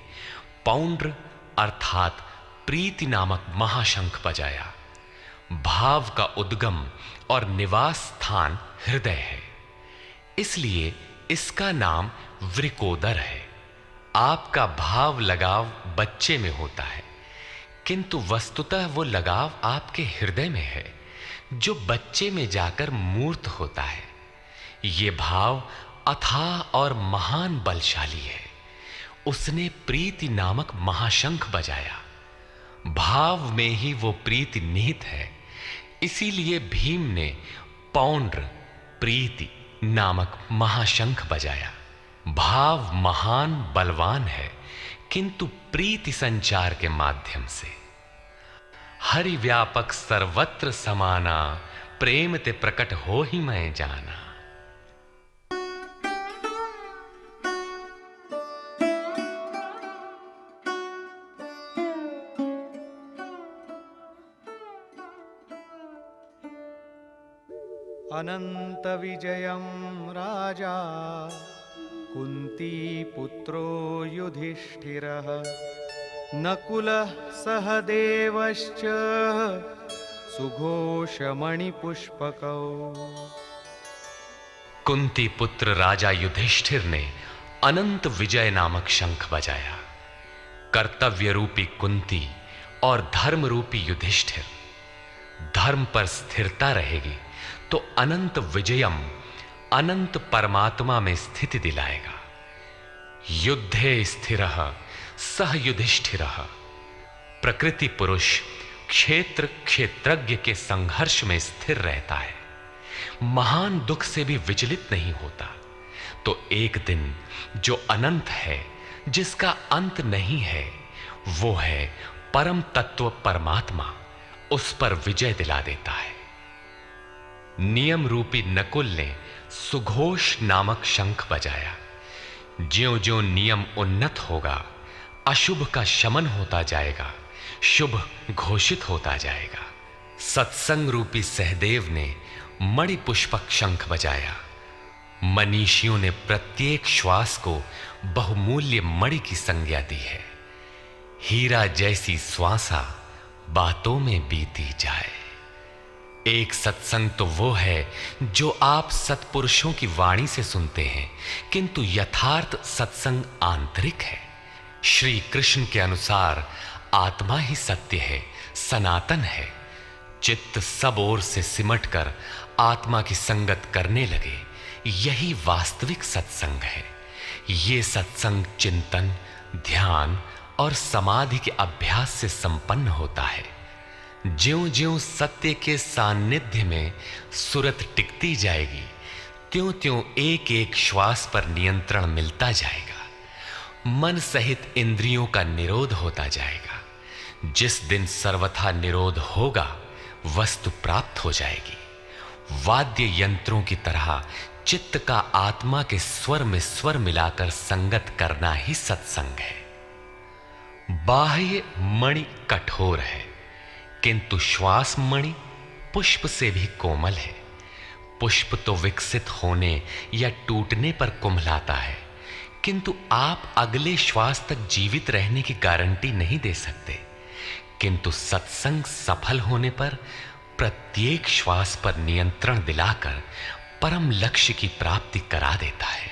पौंड्र अर्थात प्रीति नामक महाशंख बजाया। भाव का उद्गम और निवास स्थान हृदय है, इसलिए इसका नाम वृकोदर है। आपका भाव लगाव बच्चे में होता है, किंतु वस्तुतः वो लगाव आपके हृदय में है, जो बच्चे में जाकर मूर्त होता है। ये भाव अथाह और महान बलशाली है। उसने प्रीति नामक महाशंख बजाया। भाव में ही वो प्रीति निहित है, इसीलिए भीम ने पौंड्र प्रीति नामक महाशंख बजाया। भाव महान बलवान है, किंतु प्रीति संचार के माध्यम से। हरि व्यापक सर्वत्र समाना, प्रेम ते प्रकट हो ही मैं जाना। अनंत विजयं राजा कुंती पुत्रो युधिष्ठिरः नकुलः सहदेवश्च सुघोषमणिपुष्पकौ। कुंती पुत्र राजा युधिष्ठिर ने अनंत विजय नामक शंख बजाया। कर्तव्य रूपी कुंती और धर्म रूपी युधिष्ठिर। धर्म पर स्थिरता रहेगी तो अनंत विजयम अनंत परमात्मा में स्थिति दिलाएगा। युद्धे स्थिरः सह युधिष्ठिरः। प्रकृति पुरुष क्षेत्र क्षेत्रज्ञ के संघर्ष में स्थिर रहता है, महान दुख से भी विचलित नहीं होता। तो एक दिन जो अनंत है, जिसका अंत नहीं है, वो है परम तत्व परमात्मा, उस पर विजय दिला देता है। नियम रूपी नकुल ने सुघोष नामक शंख बजाया। ज्यों-ज्यों नियम उन्नत होगा, अशुभ का शमन होता जाएगा, शुभ घोषित होता जाएगा। सत्संग रूपी सहदेव ने मणिपुष्पक शंख बजाया। मनीषियों ने प्रत्येक श्वास को बहुमूल्य मणि की संज्ञा दी है। हीरा जैसी श्वासा बातों में बीती जाए। एक सत्संग तो वो है जो आप सत्पुरुषों की वाणी से सुनते हैं, किंतु यथार्थ सत्संग आंतरिक है। श्री कृष्ण के अनुसार आत्मा ही सत्य है, सनातन है। चित्त सब ओर से सिमटकर आत्मा की संगत करने लगे, यही वास्तविक सत्संग है। ये सत्संग चिंतन, ध्यान और समाधि के अभ्यास से संपन्न होता है। ज्यों-ज्यों सत्य के सान्निध्य में सुरत टिकती जाएगी, त्यों-त्यों एक-एक श्वास पर नियंत्रण मिलता जाएगा। मन सहित इंद्रियों का निरोध होता जाएगा। जिस दिन सर्वथा निरोध होगा, वस्तु प्राप्त हो जाएगी। वाद्य यंत्रों की तरह चित्त का आत्मा के स्वर में स्वर मिलाकर संगत करना ही सत्संग है। बाह्य मणि कठोर है, किंतु श्वास मणि पुष्प से भी कोमल है। पुष्प तो विकसित होने या टूटने पर कुम्हलाता है, किंतु आप अगले श्वास तक जीवित रहने की गारंटी नहीं दे सकते। किंतु सत्संग सफल होने पर प्रत्येक श्वास पर नियंत्रण दिलाकर परम लक्ष्य की प्राप्ति करा देता है।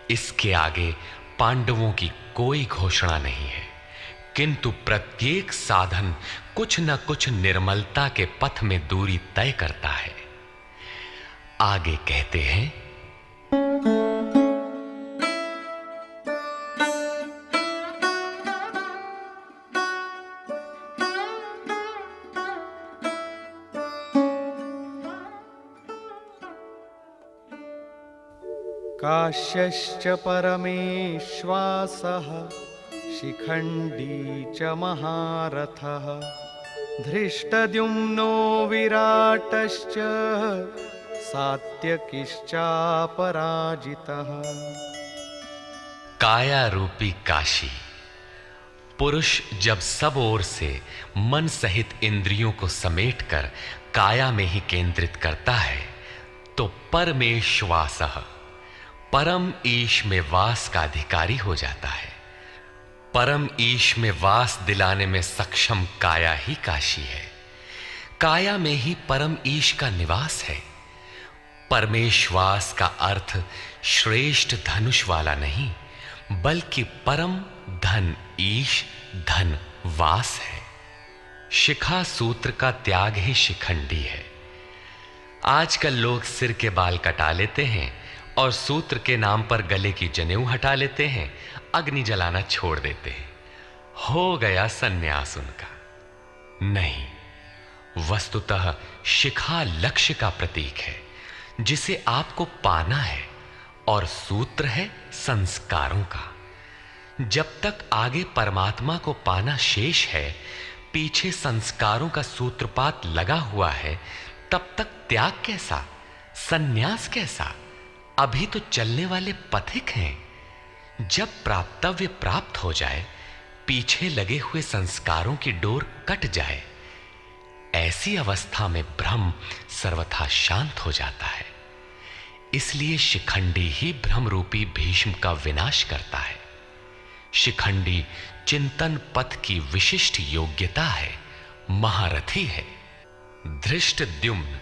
इसके आगे पांडवों की कोई घोषणा नहीं है, किंतु प्रत्येक साधन कुछ न कुछ निर्मलता के पथ में दूरी तय करता है। आगे कहते हैं, काश्यश्च परमेश्वासः शिखण्डी च महारथः धृष्टद्युम्नो विराटश्च सात्यकिश्चापराजितः। काया रूपी काशी। पुरुष जब सब ओर से मन सहित इंद्रियों को समेटकर काया में ही केंद्रित करता है, तो परमेश्वासः परम ईश में वास का अधिकारी हो जाता है। परम ईश में वास दिलाने में सक्षम काया ही काशी है। काया में ही परम ईश का निवास है। परमेश्वास का अर्थ श्रेष्ठ धनुष वाला नहीं, बल्कि परम धन ईश धन वास है। शिखा सूत्र का त्याग ही शिखंडी है। आजकल लोग सिर के बाल कटा लेते हैं और सूत्र के नाम पर गले की जनेऊ हटा लेते हैं। अग्नि जलाना छोड़ देते हैं। हो गया सन्यास उनका। नहीं, वस्तुतः शिखा लक्ष्य का प्रतीक है जिसे आपको पाना है, और सूत्र है संस्कारों का। जब तक आगे परमात्मा को पाना शेष है, पीछे संस्कारों का सूत्रपात लगा हुआ है, तब तक त्याग कैसा, सन्यास कैसा? अभी तो चलने वाले पथिक हैं। जब प्राप्तव्य प्राप्त हो जाए, पीछे लगे हुए संस्कारों की डोर कट जाए, ऐसी अवस्था में ब्रह्म सर्वथा शांत हो जाता है। इसलिए शिखंडी ही ब्रह्म रूपी भीष्म का विनाश करता है। शिखंडी चिंतन पथ की विशिष्ट योग्यता है, महारथी है। धृष्टद्युम्न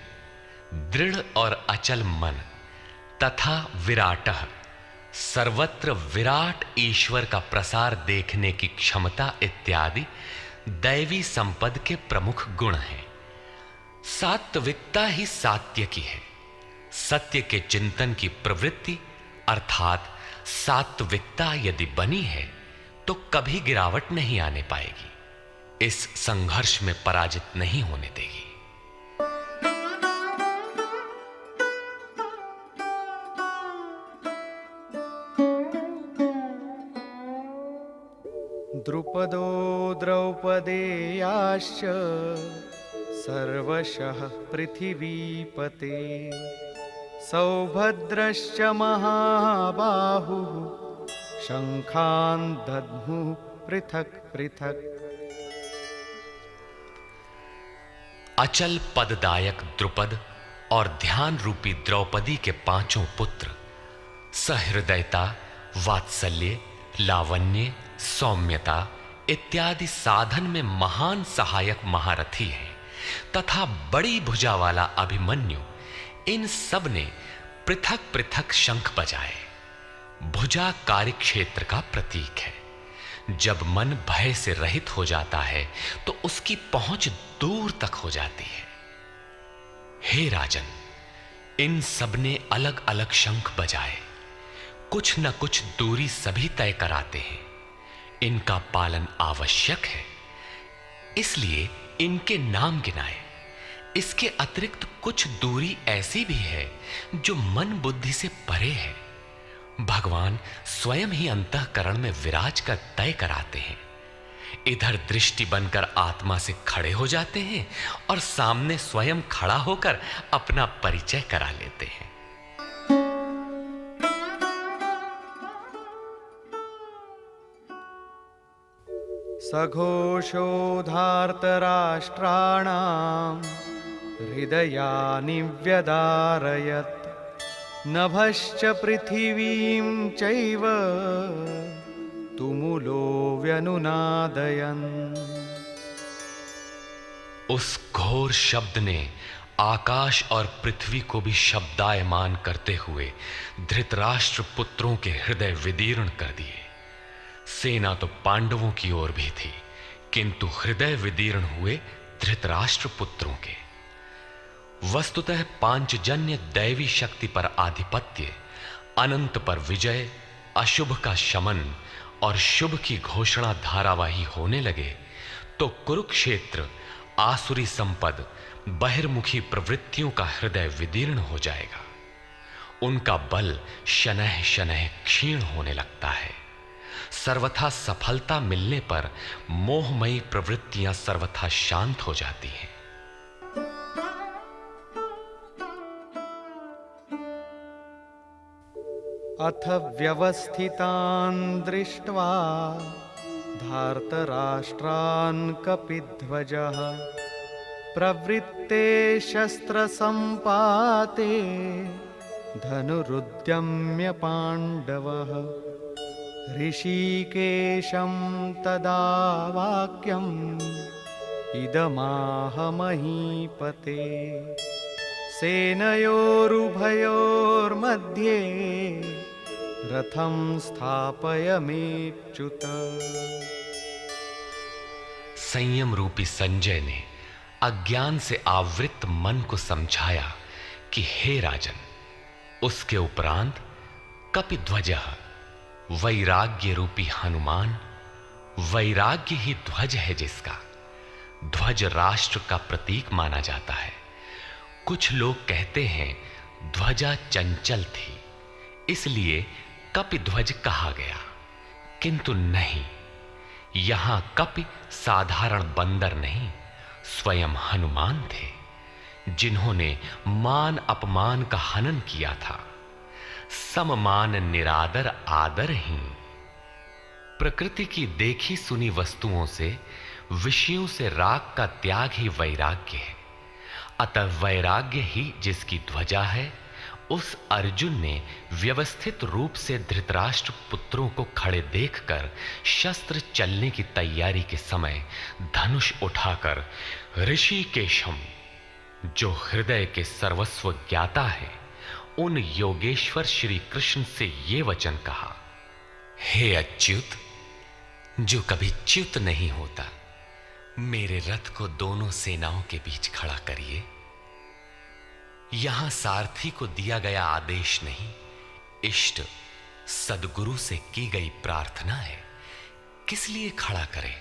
दृढ़ और अचल मन तथा विराटः सर्वत्र विराट ईश्वर का प्रसार देखने की क्षमता इत्यादि दैवी संपद के प्रमुख गुण हैं। सात्विकता ही सात्य की है। सत्य के चिंतन की प्रवृत्ति अर्थात सात्विकता यदि बनी है तो कभी गिरावट नहीं आने पाएगी, इस संघर्ष में पराजित नहीं होने देगी। द्रुपदो द्रौपदेयाश्च सर्वशः पृथिवीपते सौभद्रश्च महाबाहुः शंखान् दद्मुः पृथक् पृथक्। अचल पददायक द्रुपद और ध्यान रूपी द्रौपदी के पांचों पुत्र सहृदयता, वात्सल्य, लावण्य, सौम्यता इत्यादि साधन में महान सहायक महारथी हैं तथा बड़ी भुजा वाला अभिमन्यु, इन सब ने पृथक पृथक शंख बजाए। भुजा कार्य क्षेत्र का प्रतीक है। जब मन भय से रहित हो जाता है तो उसकी पहुंच दूर तक हो जाती है। हे राजन, इन सब ने अलग अलग शंख बजाए। कुछ न कुछ दूरी सभी तय कराते हैं। इनका पालन आवश्यक है, इसलिए इनके नाम गिनाए। इसके अतिरिक्त कुछ दूरी ऐसी भी है जो मन बुद्धि से परे है। भगवान स्वयं ही अंतःकरण में विराज कर तय कराते हैं। इधर दृष्टि बनकर आत्मा से खड़े हो जाते हैं और सामने स्वयं खड़ा होकर अपना परिचय करा लेते हैं। सघोषोधार्तराष्ट्राणां हृदयानि व्यदारयत् नभश्च पृथिवीं चैव तुमुलो व्यनुनादयन्। उस घोर शब्द ने आकाश और पृथ्वी को भी शब्दायमान करते हुए धृतराष्ट्र पुत्रों के हृदय विदीर्ण कर दिए। सेना तो पांडवों की ओर भी थी, किंतु हृदय विदीर्ण हुए धृतराष्ट्र पुत्रों के। वस्तुतः पांचजन्य दैवी शक्ति पर आधिपत्य, अनंत पर विजय, अशुभ का शमन और शुभ की घोषणा धारावाही होने लगे तो कुरुक्षेत्र आसुरी संपद, बहिर्मुखी प्रवृत्तियों का हृदय विदीर्ण हो जाएगा। उनका बल शनैः शनैः क्षीण होने लगता है। सर्वथा सफलता मिलने पर मोहमयी प्रवृत्तियां सर्वथा शांत हो जाती हैं। अथ व्यवस्थितान् दृष्ट्वा धार्तराष्ट्रान् कपिध्वजः प्रवृत्ते शस्त्रसम्पाते धनुरुद्यम्य पाण्डवः ऋषिकेशं तदा वाक्यम् इदमाह महीपते सेनयोरुभयोर्मध्ये रथं स्थापयमेच्युत। संयम रूपी संजय ने अज्ञान से आवृत मन को समझाया कि हे राजन, उसके उपरांत कपिध्वजः वैराग्य रूपी हनुमान, वैराग्य ही ध्वज है जिसका। ध्वज राष्ट्र का प्रतीक माना जाता है। कुछ लोग कहते हैं ध्वजा चंचल थी, इसलिए कपिध्वज कहा गया, किंतु नहीं। यहां कपि साधारण बंदर नहीं, स्वयं हनुमान थे, जिन्होंने मान अपमान का हनन किया था। सममान निरादर आदरहीन। प्रकृति की देखी सुनी वस्तुओं से, विषयों से राग का त्याग ही वैराग्य है। अतः वैराग्य ही जिसकी ध्वजा है, उस अर्जुन ने व्यवस्थित रूप से धृतराष्ट्र पुत्रों को खड़े देखकर शस्त्र चलने की तैयारी के समय धनुष उठाकर ऋषिकेशम, जो हृदय के सर्वस्व ज्ञाता है, उन योगेश्वर श्री कृष्ण से ये वचन कहा, हे अच्युत, जो कभी च्युत नहीं होता, मेरे रथ को दोनों सेनाओं के बीच खड़ा करिए। यहां सारथी को दिया गया आदेश नहीं, इष्ट सदगुरु से की गई प्रार्थना है। किस लिए खड़ा करें?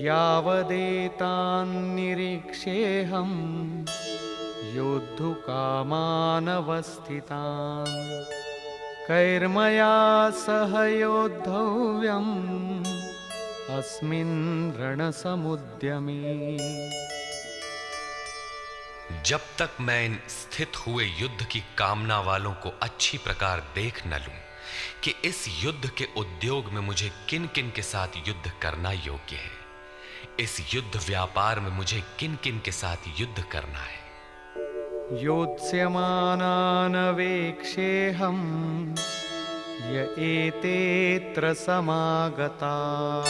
यावदेतान्निरीक्षेऽहं योद्धुकामानवस्थितान् कैर्मया सह योद्धव्यम् अस्मिन् रणसमुद्यमे। जब तक मैं इन स्थित हुए युद्ध की कामना वालों को अच्छी प्रकार देख न लूं कि इस युद्ध के उद्योग में मुझे किन किन के साथ युद्ध करना योग्य है, इस युद्ध व्यापार में मुझे किन किन के साथ युद्ध करना है। योत्स्यमानानवेक्षेऽहं य एतेऽत्र समागताः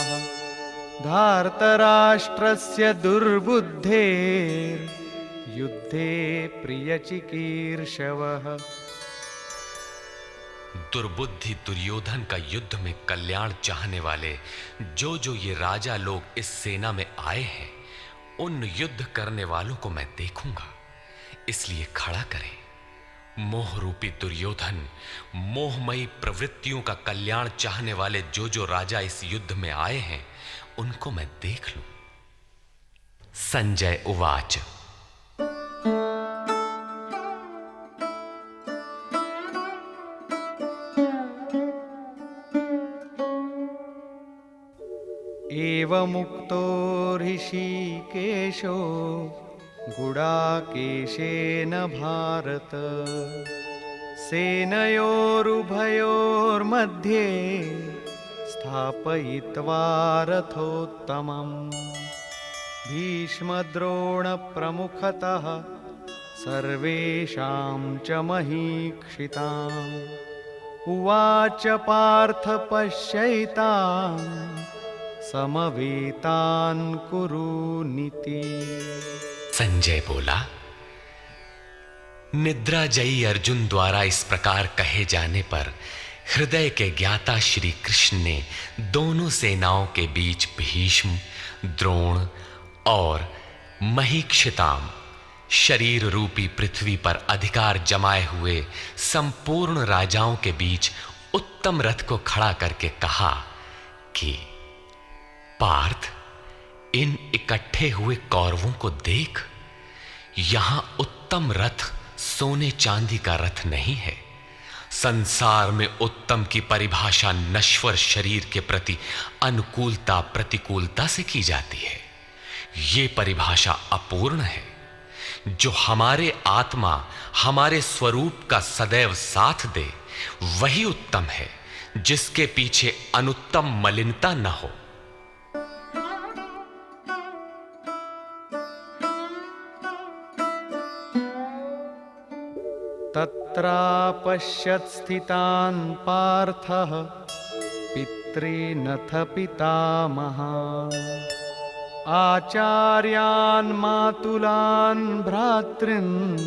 धार्तराष्ट्रस्य दुर्बुद्धेर्युद्धे प्रियचिकीर्षवः। दुर्बुद्धि दुर्योधन का युद्ध में कल्याण चाहने वाले जो जो ये राजा लोग इस सेना में आए हैं, उन युद्ध करने वालों को मैं देखूंगा, इसलिए खड़ा करें। मोह रूपी दुर्योधन, मोहमयी प्रवृत्तियों का कल्याण चाहने वाले जो जो राजा इस युद्ध में आए हैं, उनको मैं देख लूं। संजय उवाच, एवमुक्तो ऋषिकेशो गुडाकेशेन भारत सेनयोरुभयोर्मध्ये स्थापयित्वा रथोत्तमम् भीष्मद्रोणप्रमुखतः सर्वेषां च महीक्षिताम् उवाच पार्थ पश्यैतान् समवेतान् कुरुनीति। संजय बोला, निद्राजयी अर्जुन द्वारा इस प्रकार कहे जाने पर हृदय के ज्ञाता श्री कृष्ण ने दोनों सेनाओं के बीच भीष्म, द्रोण और महीक्षिताम, शरीर रूपी पृथ्वी पर अधिकार जमाए हुए संपूर्ण राजाओं के बीच उत्तम रथ को खड़ा करके कहा कि पार्थ, इन इकट्ठे हुए कौरवों को देख। यहां उत्तम रथ सोने चांदी का रथ नहीं है। संसार में उत्तम की परिभाषा नश्वर शरीर के प्रति अनुकूलता प्रतिकूलता से की जाती है। ये परिभाषा अपूर्ण है। जो हमारे आत्मा, हमारे स्वरूप का सदैव साथ दे, वही उत्तम है, जिसके पीछे अनुत्तम मलिनता न हो। तत्रापश्यत् स्थितान् पार्थः पितॄनथ पितामहान् आचार्यान् मातुलान् भ्रातॄन्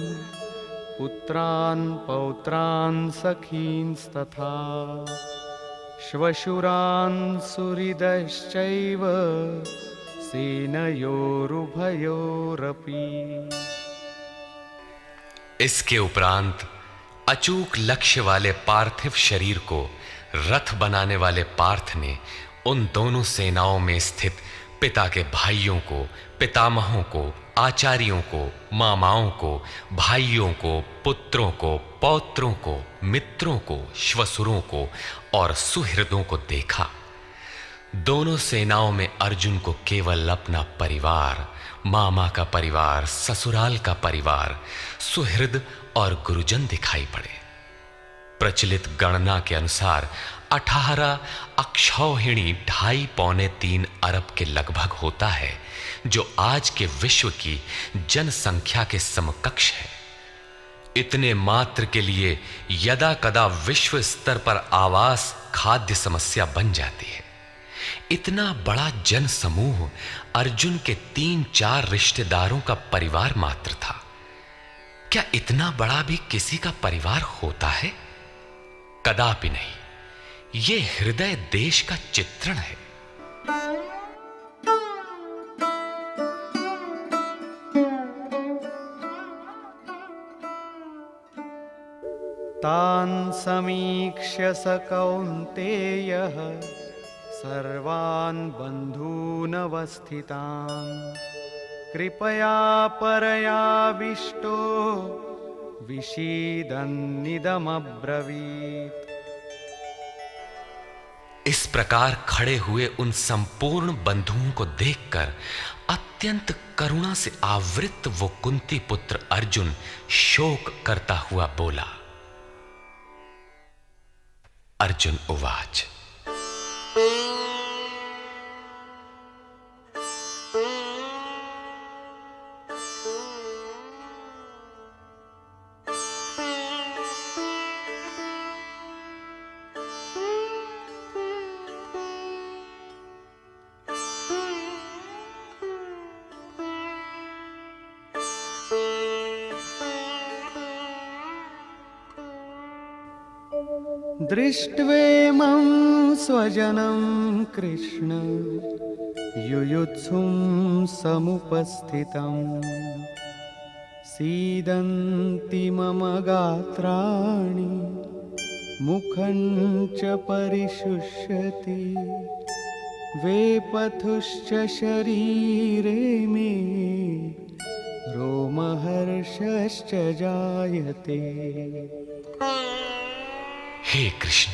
पुत्रान् पौत्रान् सखींस्तथा श्वशुरान् सुहृदश्चैव सेनयोरुभयोरपि। इसके उपरांत अचूक लक्ष्य वाले पार्थिव शरीर को रथ बनाने वाले पार्थ ने उन दोनों सेनाओं में स्थित पिता के भाइयों को, पितामहों को, आचार्यों को, मामाओं को, भाइयों को, पुत्रों को, पौत्रों को, मित्रों को, श्वसुरों को और सुहृदों को देखा। दोनों सेनाओं में अर्जुन को केवल अपना परिवार, मामा का परिवार, ससुराल का परिवार, सुहृद और गुरुजन दिखाई पड़े। प्रचलित गणना के अनुसार 18 अक्षौहिणी 2.5-3 अरब के लगभग होता है, जो आज के विश्व की जनसंख्या के समकक्ष है। इतने मात्र के लिए यदा कदा विश्व स्तर पर आवास खाद्य समस्या बन जाती है। इतना बड़ा जन समूह अर्जुन के 3-4 रिश्तेदारों का परिवार मात्र था। क्या इतना बड़ा भी किसी का परिवार होता है? कदापि नहीं। यह हृदय देश का चित्रण है। तान् समीक्ष्य स कौन्तेयः सर्वान् बन्धूनवस्थितान् कृपया परयाविष्टो विषीदन्निदमब्रवीत्। इस प्रकार खड़े हुए उन संपूर्ण बंधुओं को देखकर अत्यंत करुणा से आवृत वो कुंती पुत्र अर्जुन शोक करता हुआ बोला। अर्जुन उवाच। दृष्ट्वेमं स्वजनं कृष्ण युयुत्सुं समुपस्थितं सीदन्ति मम गात्राणि मुखं च परिशुष्यति वेपथुश्च शरीरे मे रोमहर्षश्च जायते। हे कृष्ण,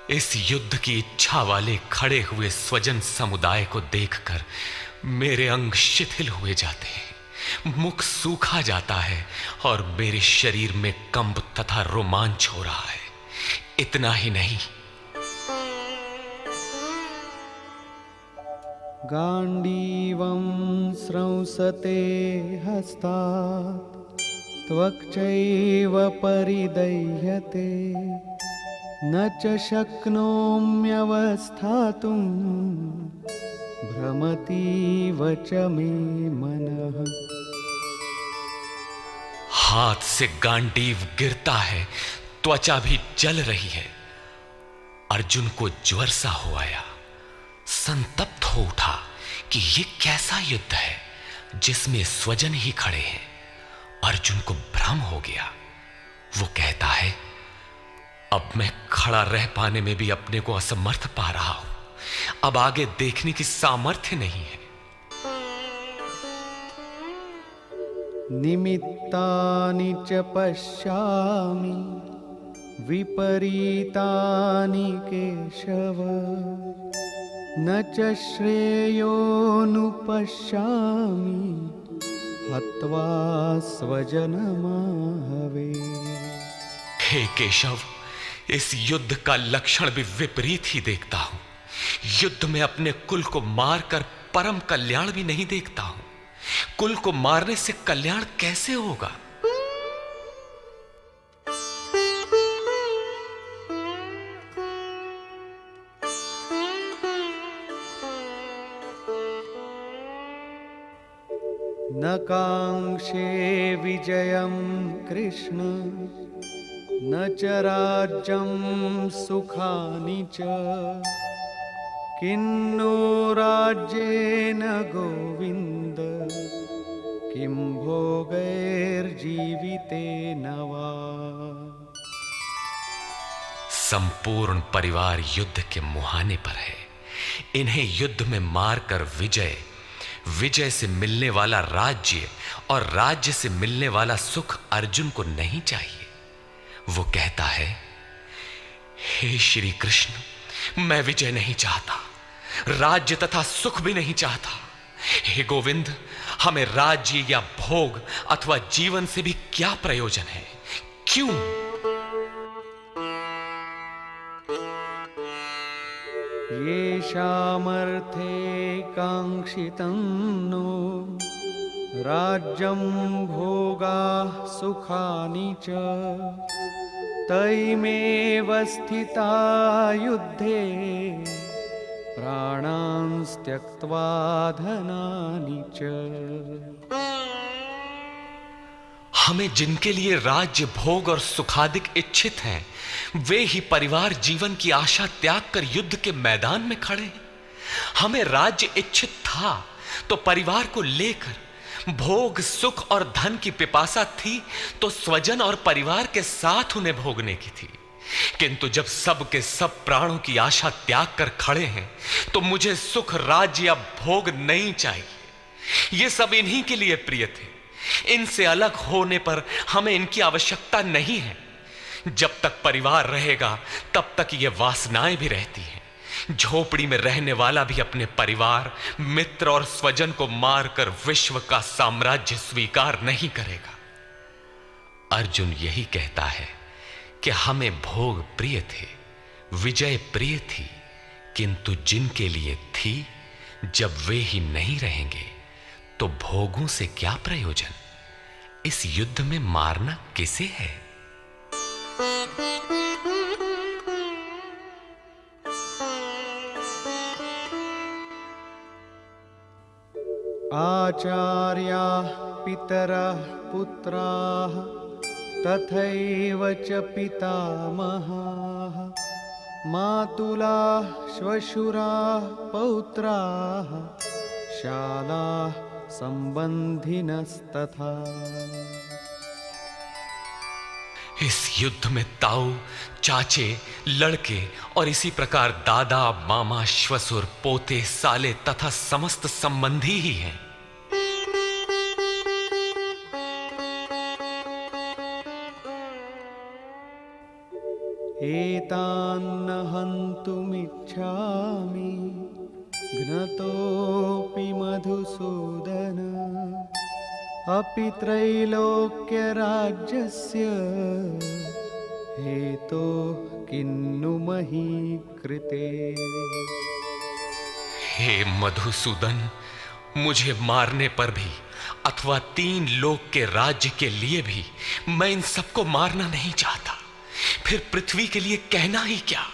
इस युद्ध की इच्छा वाले खड़े हुए स्वजन समुदाय को देखकर मेरे अंग शिथिल हुए जाते हैं, मुख सूखा जाता है और मेरे शरीर में कंप तथा रोमांच हो रहा है। इतना ही नहीं, गांडीवं स्रंसते हस्तात् त्वक्चैव परिदह्यते न च शक्नोम्यवस्थातुं भ्रमतीव च मे मनः। हाथ से गांडीव गिरता है, त्वचा भी जल रही है। अर्जुन को ज्वर सा हो आया, संतप्त हो उठा कि ये कैसा युद्ध है जिसमें स्वजन ही खड़े हैं। अर्जुन को भ्रम हो गया। वो कहता है, अब मैं खड़ा रह पाने में भी अपने को असमर्थ पा रहा हूं। अब आगे देखने की सामर्थ्य नहीं है। निमित्तानि च पश्यामि विपरीतानि केशव न च श्रेयोनुपश्यामि हत्वा स्वजनमाहवे। हे केशव, इस युद्ध का लक्षण भी विपरीत ही देखता हूं। युद्ध में अपने कुल को मारकर परम कल्याण भी नहीं देखता हूं। कुल को मारने से कल्याण कैसे होगा? न कांक्षे विजयं कृष्ण न च राज्यं सुखानि च किन्नो राज्येन गोविन्द किं भोगैर्जीवितेन वा। संपूर्ण परिवार युद्ध के मुहाने पर है। इन्हें युद्ध में मारकर विजय से मिलने वाला राज्य और राज्य से मिलने वाला सुख अर्जुन को नहीं चाहिए। वो कहता है, हे श्री कृष्ण, मैं विजय नहीं चाहता, राज्य तथा सुख भी नहीं चाहता। हे गोविंद, हमें राज्य या भोग अथवा जीवन से भी क्या प्रयोजन है? क्यों? येषामर्थे काङ्क्षितं नो राज्यं भोगाः सुखानि च तैमेव स्थिता युद्धे प्राणांस् त्यक्त्वा धनानि च। हमें जिनके लिए राज्य भोग और सुखादिक इच्छित हैं, वे ही परिवार जीवन की आशा त्याग कर युद्ध के मैदान में खड़े हैं। हमें राज्य इच्छित था तो परिवार को लेकर, भोग सुख और धन की पिपासा थी तो स्वजन और परिवार के साथ उन्हें भोगने की थी। किंतु जब सब के सब प्राणों की आशा त्याग कर खड़े हैं तो मुझे सुख राज्य या भोग नहीं चाहिए। ये सब इन्हीं के लिए प्रिय थे। इनसे अलग होने पर हमें इनकी आवश्यकता नहीं है। जब तक परिवार रहेगा तब तक ये वासनाएं भी रहती हैं। झोपड़ी में रहने वाला भी अपने परिवार, मित्र और स्वजन को मारकर विश्व का साम्राज्य स्वीकार नहीं करेगा। अर्जुन यही कहता है कि हमें भोग प्रिय थे, विजय प्रिय थी, किंतु जिनके लिए थी, जब वे ही नहीं रहेंगे तो भोगों से क्या प्रयोजन? इस युद्ध में मारना किसे है? आचार्याः पितरः पुत्राः तथैव च पितामहाः मातुलाः श्वशुराः पौत्राः शालाः संबंधिनस्तथा। इस युद्ध में ताऊ, चाचे, लड़के और इसी प्रकार दादा, मामा, श्वसुर, पोते, साले तथा समस्त संबंधी ही हैं। एतान्न हन्तुमिच्छामि घ्नतोऽपि मधुसूदन अपि त्रैलोक्यराज्यस्य हेतोः किन्नु मही कृते। हे मधुसूदन, मुझे मारने पर भी अथवा 3 लोक के राज्य के लिए भी मैं इन सबको मारना नहीं चाहता। फिर पृथ्वी के लिए कहना ही क्या?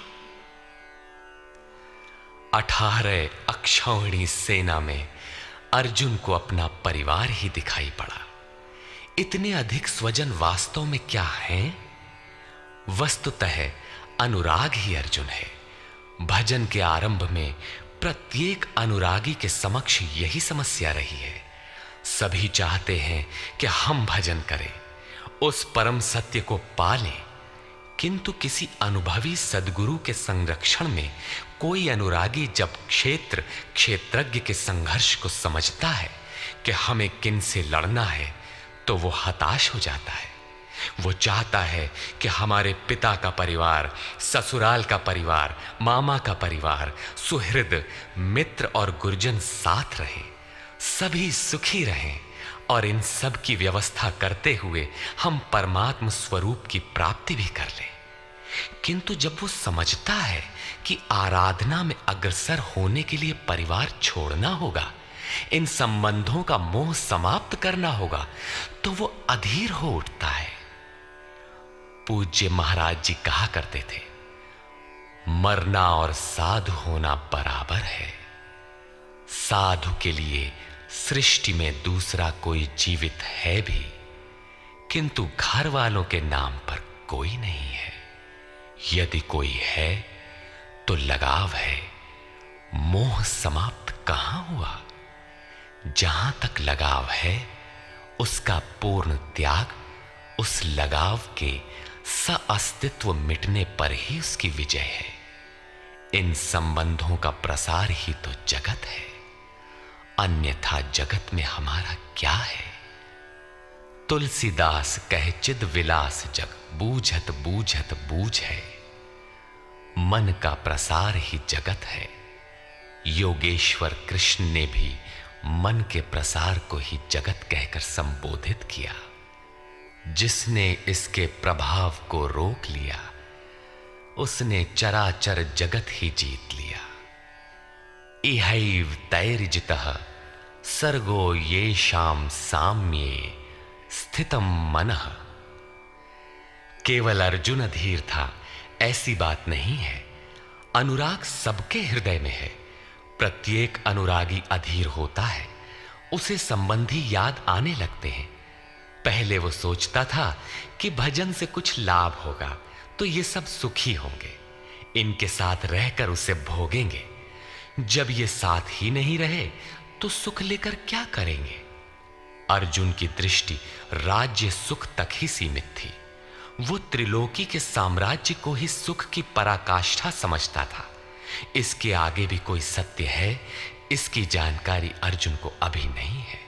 18 अक्षौहिणी सेना में अर्जुन को अपना परिवार ही दिखाई पड़ा। इतने अधिक स्वजन वास्तव में क्या हैं? वस्तुतः अनुराग ही अर्जुन है। भजन के आरंभ में प्रत्येक अनुरागी के समक्ष यही समस्या रही है। सभी चाहते हैं कि हम भजन करें, उस परम सत्य को पालें, किंतु किसी अनुभवी सद्गुरु के संरक्षण में कोई अनुरागी जब क्षेत्रज्ञ के संघर्ष को समझता है कि हमें किन से लड़ना है, तो वो हताश हो जाता है। वो चाहता है कि हमारे पिता का परिवार, ससुराल का परिवार, मामा का परिवार, सुहृद, मित्र और गुरुजन साथ रहे, सभी सुखी रहें और इन सब की व्यवस्था करते हुए हम परमात्म स्वरूप की प्राप्ति भी कर लें। किंतु जब वो समझता है कि आराधना में अग्रसर होने के लिए परिवार छोड़ना होगा, इन संबंधों का मोह समाप्त करना होगा, तो वो अधीर हो उठता है। पूज्य महाराज जी कहा करते थे, मरना और साधु होना बराबर है। साधु के लिए सृष्टि में दूसरा कोई जीवित है भी, किंतु घर वालों के नाम पर कोई नहीं है। यदि कोई है तो लगाव है, मोह समाप्त कहां हुआ? जहां तक लगाव है उसका पूर्ण त्याग, उस लगाव के अस्तित्व मिटने पर ही उसकी विजय है। इन संबंधों का प्रसार ही तो जगत है, अन्यथा जगत में हमारा क्या है। तुलसीदास कह चिद विलास जग, बूझत बूझत बूझ है। मन का प्रसार ही जगत है। योगेश्वर कृष्ण ने भी मन के प्रसार को ही जगत कहकर संबोधित किया। जिसने इसके प्रभाव को रोक लिया, उसने चराचर जगत ही जीत लिया। इहैव तैर्जितः सर्गो येषां साम्ये स्थितम मनः। केवल अर्जुन अधीर था, ऐसी बात नहीं है। अनुराग सबके हृदय में है। प्रत्येक अनुरागी अधीर होता है, उसे संबंधी याद आने लगते हैं। पहले वो सोचता था कि भजन से कुछ लाभ होगा तो ये सब सुखी होंगे, इनके साथ रहकर उसे भोगेंगे। जब ये साथ ही नहीं रहे तो सुख लेकर क्या करेंगे। अर्जुन की दृष्टि राज्य सुख तक ही सीमित थी। वो त्रिलोकी के साम्राज्य को ही सुख की पराकाष्ठा समझता था। इसके आगे भी कोई सत्य है, इसकी जानकारी अर्जुन को अभी नहीं है।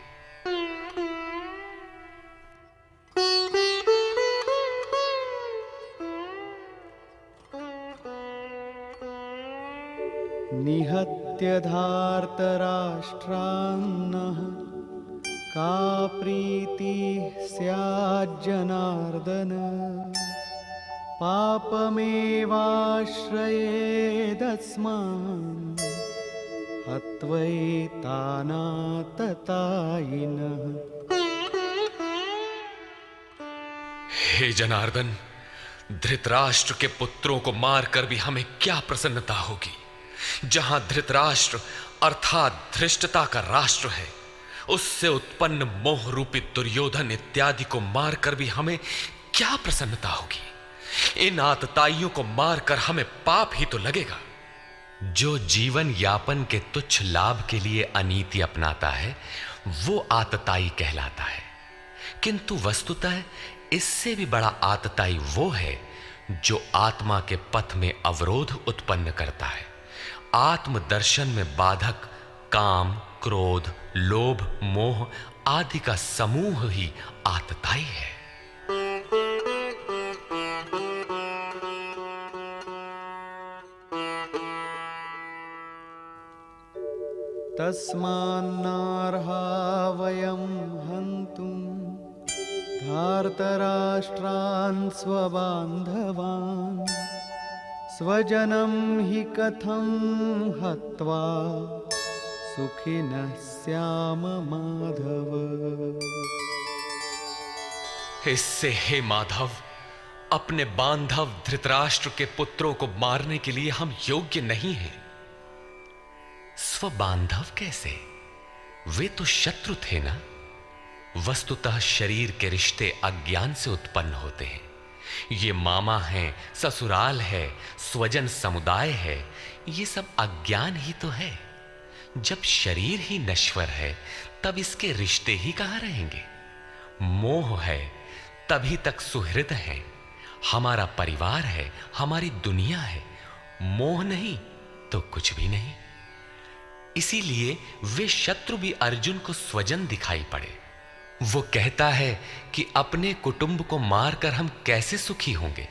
निहत्य धार्तराष्ट्रान्नः का प्रीतिः स्याज्जनार्दन। पापमेवाश्रयेदस्मान् हत्वैतानाततायिनः। हे जनार्दन, धृतराष्ट्र के पुत्रों को मारकर भी हमें क्या प्रसन्नता होगी। जहां धृतराष्ट्र अर्थात धृष्टता का राष्ट्र है, उससे उत्पन्न मोह रूपी दुर्योधन इत्यादि को मारकर भी हमें क्या प्रसन्नता होगी। इन आतताइयों को मारकर हमें पाप ही तो लगेगा। जो जीवन यापन के तुच्छ लाभ के लिए अनीति अपनाता है वो आतताई कहलाता है, किंतु वस्तुतः इससे भी बड़ा आतताई वो है जो आत्मा के पथ में अवरोध उत्पन्न करता है। आत्मदर्शन में बाधक काम, क्रोध, लोभ, मोह आदि का समूह ही आतताई है। तस्मान्नार्हा वयं हन्तुं धार्तराष्ट्रान् स्वबान्धवान्। स्वजनं हि कथं हत्वा सुखिनः स्याम माधव। इससे हे माधव, अपने बांधव धृतराष्ट्र के पुत्रों को मारने के लिए हम योग्य नहीं हैं। स्वबांधव कैसे? वे तो शत्रु थे ना। वस्तुतः शरीर के रिश्ते अज्ञान से उत्पन्न होते हैं। ये मामा है, ससुराल है, स्वजन समुदाय है, ये सब अज्ञान ही तो है। जब शरीर ही नश्वर है तब इसके रिश्ते ही कहां रहेंगे। मोह है तभी तक सुहृद है, हमारा परिवार है, हमारी दुनिया है। मोह नहीं तो कुछ भी नहीं। इसीलिए वे शत्रु भी अर्जुन को स्वजन दिखाई पड़े। वो कहता है कि अपने कुटुंब को मारकर हम कैसे सुखी होंगे।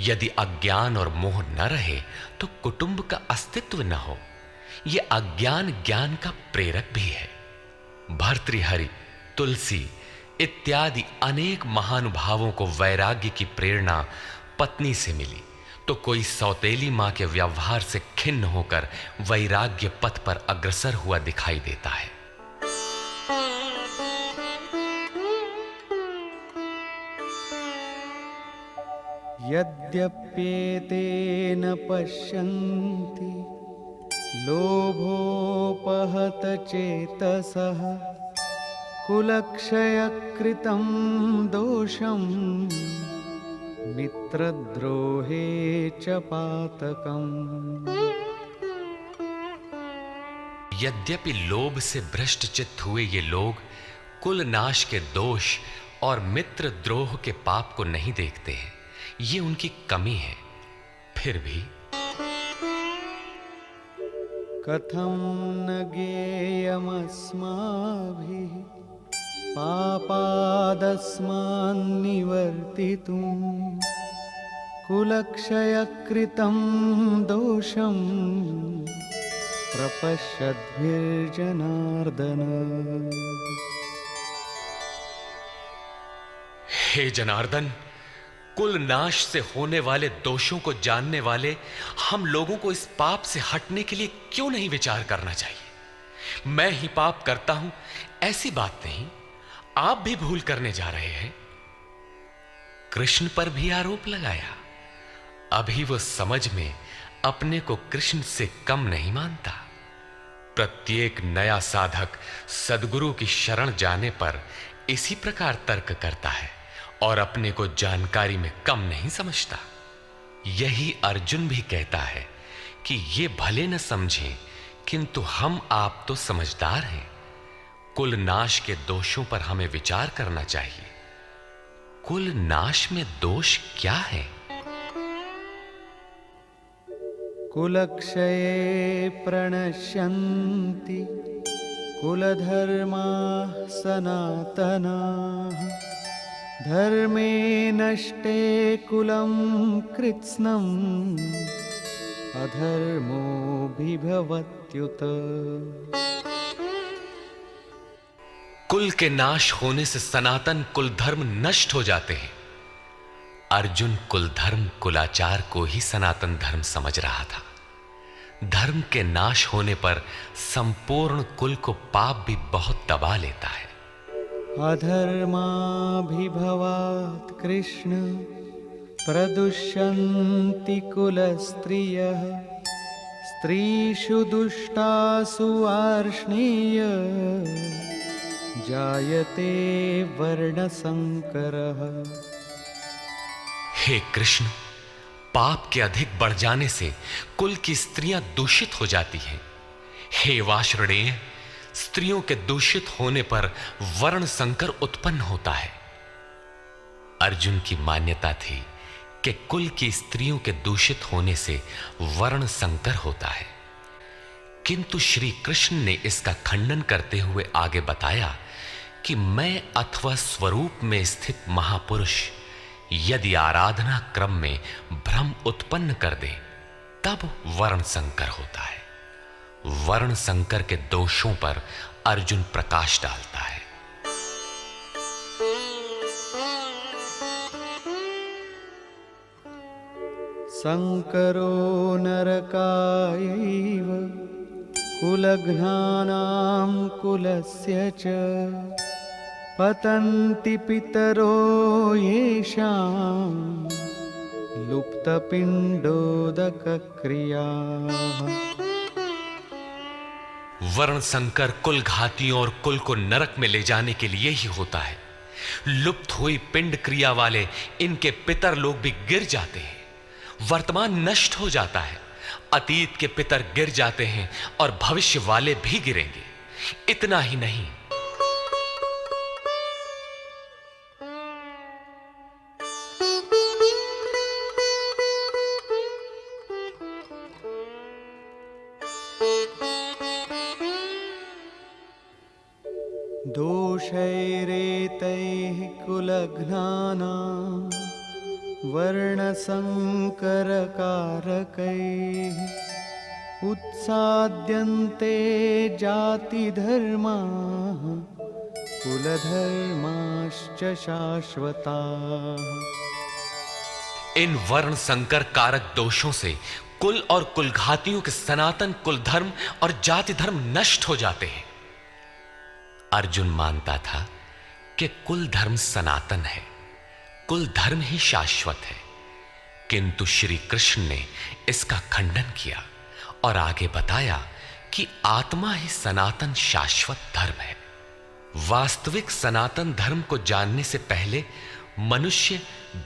यदि अज्ञान और मोह न रहे तो कुटुंब का अस्तित्व न हो। यह अज्ञान ज्ञान का प्रेरक भी है। भर्तृहरि, तुलसी इत्यादि अनेक महानुभावों को वैराग्य की प्रेरणा पत्नी से मिली, तो कोई सौतेली मां के व्यवहार से खिन्न होकर वैराग्य पथ पर अग्रसर हुआ दिखाई देता है। यद्यप्येतेन पश्यन्ति लोभोपहत चेतसः कुलक्षयकृतं दोषं मित्रद्रोहे च पातकम्। यद्यपि लोभ से भ्रष्ट चित्त हुए ये लोग कुल नाश के दोष और मित्र द्रोह के पाप को नहीं देखते हैं, ये उनकी कमी है। फिर भी कथं न ज्ञेयमस्माभिः पापादस्मान्निवर्तितुं कुलक्षयकृतं दोषं प्रपश्यद्भिर्जनार्दन। हे जनार्दन, कुल नाश से होने वाले दोषों को जानने वाले हम लोगों को इस पाप से हटने के लिए क्यों नहीं विचार करना चाहिए? मैं ही पाप करता हूं ऐसी बात नहीं, आप भी भूल करने जा रहे हैं। कृष्ण पर भी आरोप लगाया। अभी वो समझ में अपने को कृष्ण से कम नहीं मानता। प्रत्येक नया साधक सद्गुरु की शरण जाने पर इसी प्रकार तर्क करता है और अपने को जानकारी में कम नहीं समझता। यही अर्जुन भी कहता है कि ये भले न समझें, किंतु हम आप तो समझदार हैं। कुल नाश के दोषों पर हमें विचार करना चाहिए। कुल नाश में दोष क्या है? कुलक्षये प्रणश्यन्ति कुलधर्माः सनातनाः धर्मे नष्टे कुलं कृत्स्नम् अधर्मोऽभिभवत्युत। कुल के नाश होने से सनातन कुल धर्म नष्ट हो जाते हैं। अर्जुन कुल धर्म कुलाचार को ही सनातन धर्म समझ रहा था। धर्म के नाश होने पर संपूर्ण कुल को पाप भी बहुत दबा लेता है। अधर्माभिभवात् कृष्ण प्रदुष्यन्ति कुलस्त्रियः स्त्रीषु दुष्टासु वार्ष्णेय जायते वर्णसंकरः। हे कृष्ण, पाप के अधिक बढ़ जाने से कुल की स्त्रियां दूषित हो जाती हैं। हे वार्ष्णेय, स्त्रियों के दूषित होने पर वर्ण संकर उत्पन्न होता है। अर्जुन की मान्यता थी कि कुल की स्त्रियों के दूषित होने से वर्ण संकर होता है, किंतु श्री कृष्ण ने इसका खंडन करते हुए आगे बताया कि मैं अथवा स्वरूप में स्थित महापुरुष यदि आराधना क्रम में भ्रम उत्पन्न कर दे तब वर्ण संकर होता है। वर्ण संकर के दोषों पर अर्जुन प्रकाश डालता है। संकरो नरकायैव कुलघ्नानां कुलस्य च पतन्ति पितरो येषां लुप्तपिण्डोदकक्रियाः। वर्ण संकर कुल घातियों और कुल को नरक में ले जाने के लिए ही होता है। लुप्त हुई पिंड क्रिया वाले इनके पितर लोग भी गिर जाते हैं। वर्तमान नष्ट हो जाता है, अतीत के पितर गिर जाते हैं और भविष्य वाले भी गिरेंगे। इतना ही नहीं, दोषैरेतैः कुलघ्नानां वर्णसंकरकारकैः उत्साद्यन्ते जातिधर्माः कुलधर्माश्च शाश्वताः। इन वर्ण संकर कारक दोषों से कुल और कुलघातियों के सनातन कुल धर्म और जाति धर्म नष्ट हो जाते हैं। अर्जुन मानता था कि कुल धर्म सनातन है, कुल धर्म ही शाश्वत है, किंतु श्री कृष्ण ने इसका खंडन किया और आगे बताया कि आत्मा ही सनातन शाश्वत धर्म है। वास्तविक सनातन धर्म को जानने से पहले मनुष्य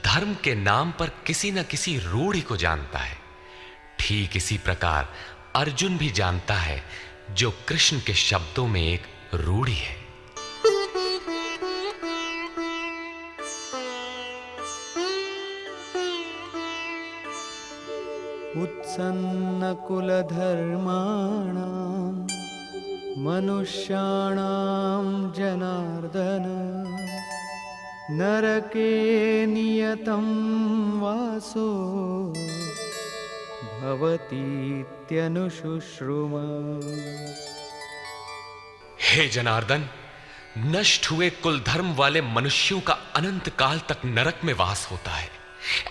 धर्म के नाम पर किसी न किसी रूढ़ि को जानता है। ठीक इसी प्रकार अर्जुन भी जानता है जो कृष्ण के शब्दों में एक रूढ़ि है। उत्सन्नकुलधर्माणां मनुष्याणां जनार्दन नरके नियतं वासो भवतीत्यनुशुश्रुमा। हे जनार्दन, नष्ट हुए कुल धर्म वाले मनुष्यों का अनंत काल तक नरक में वास होता है,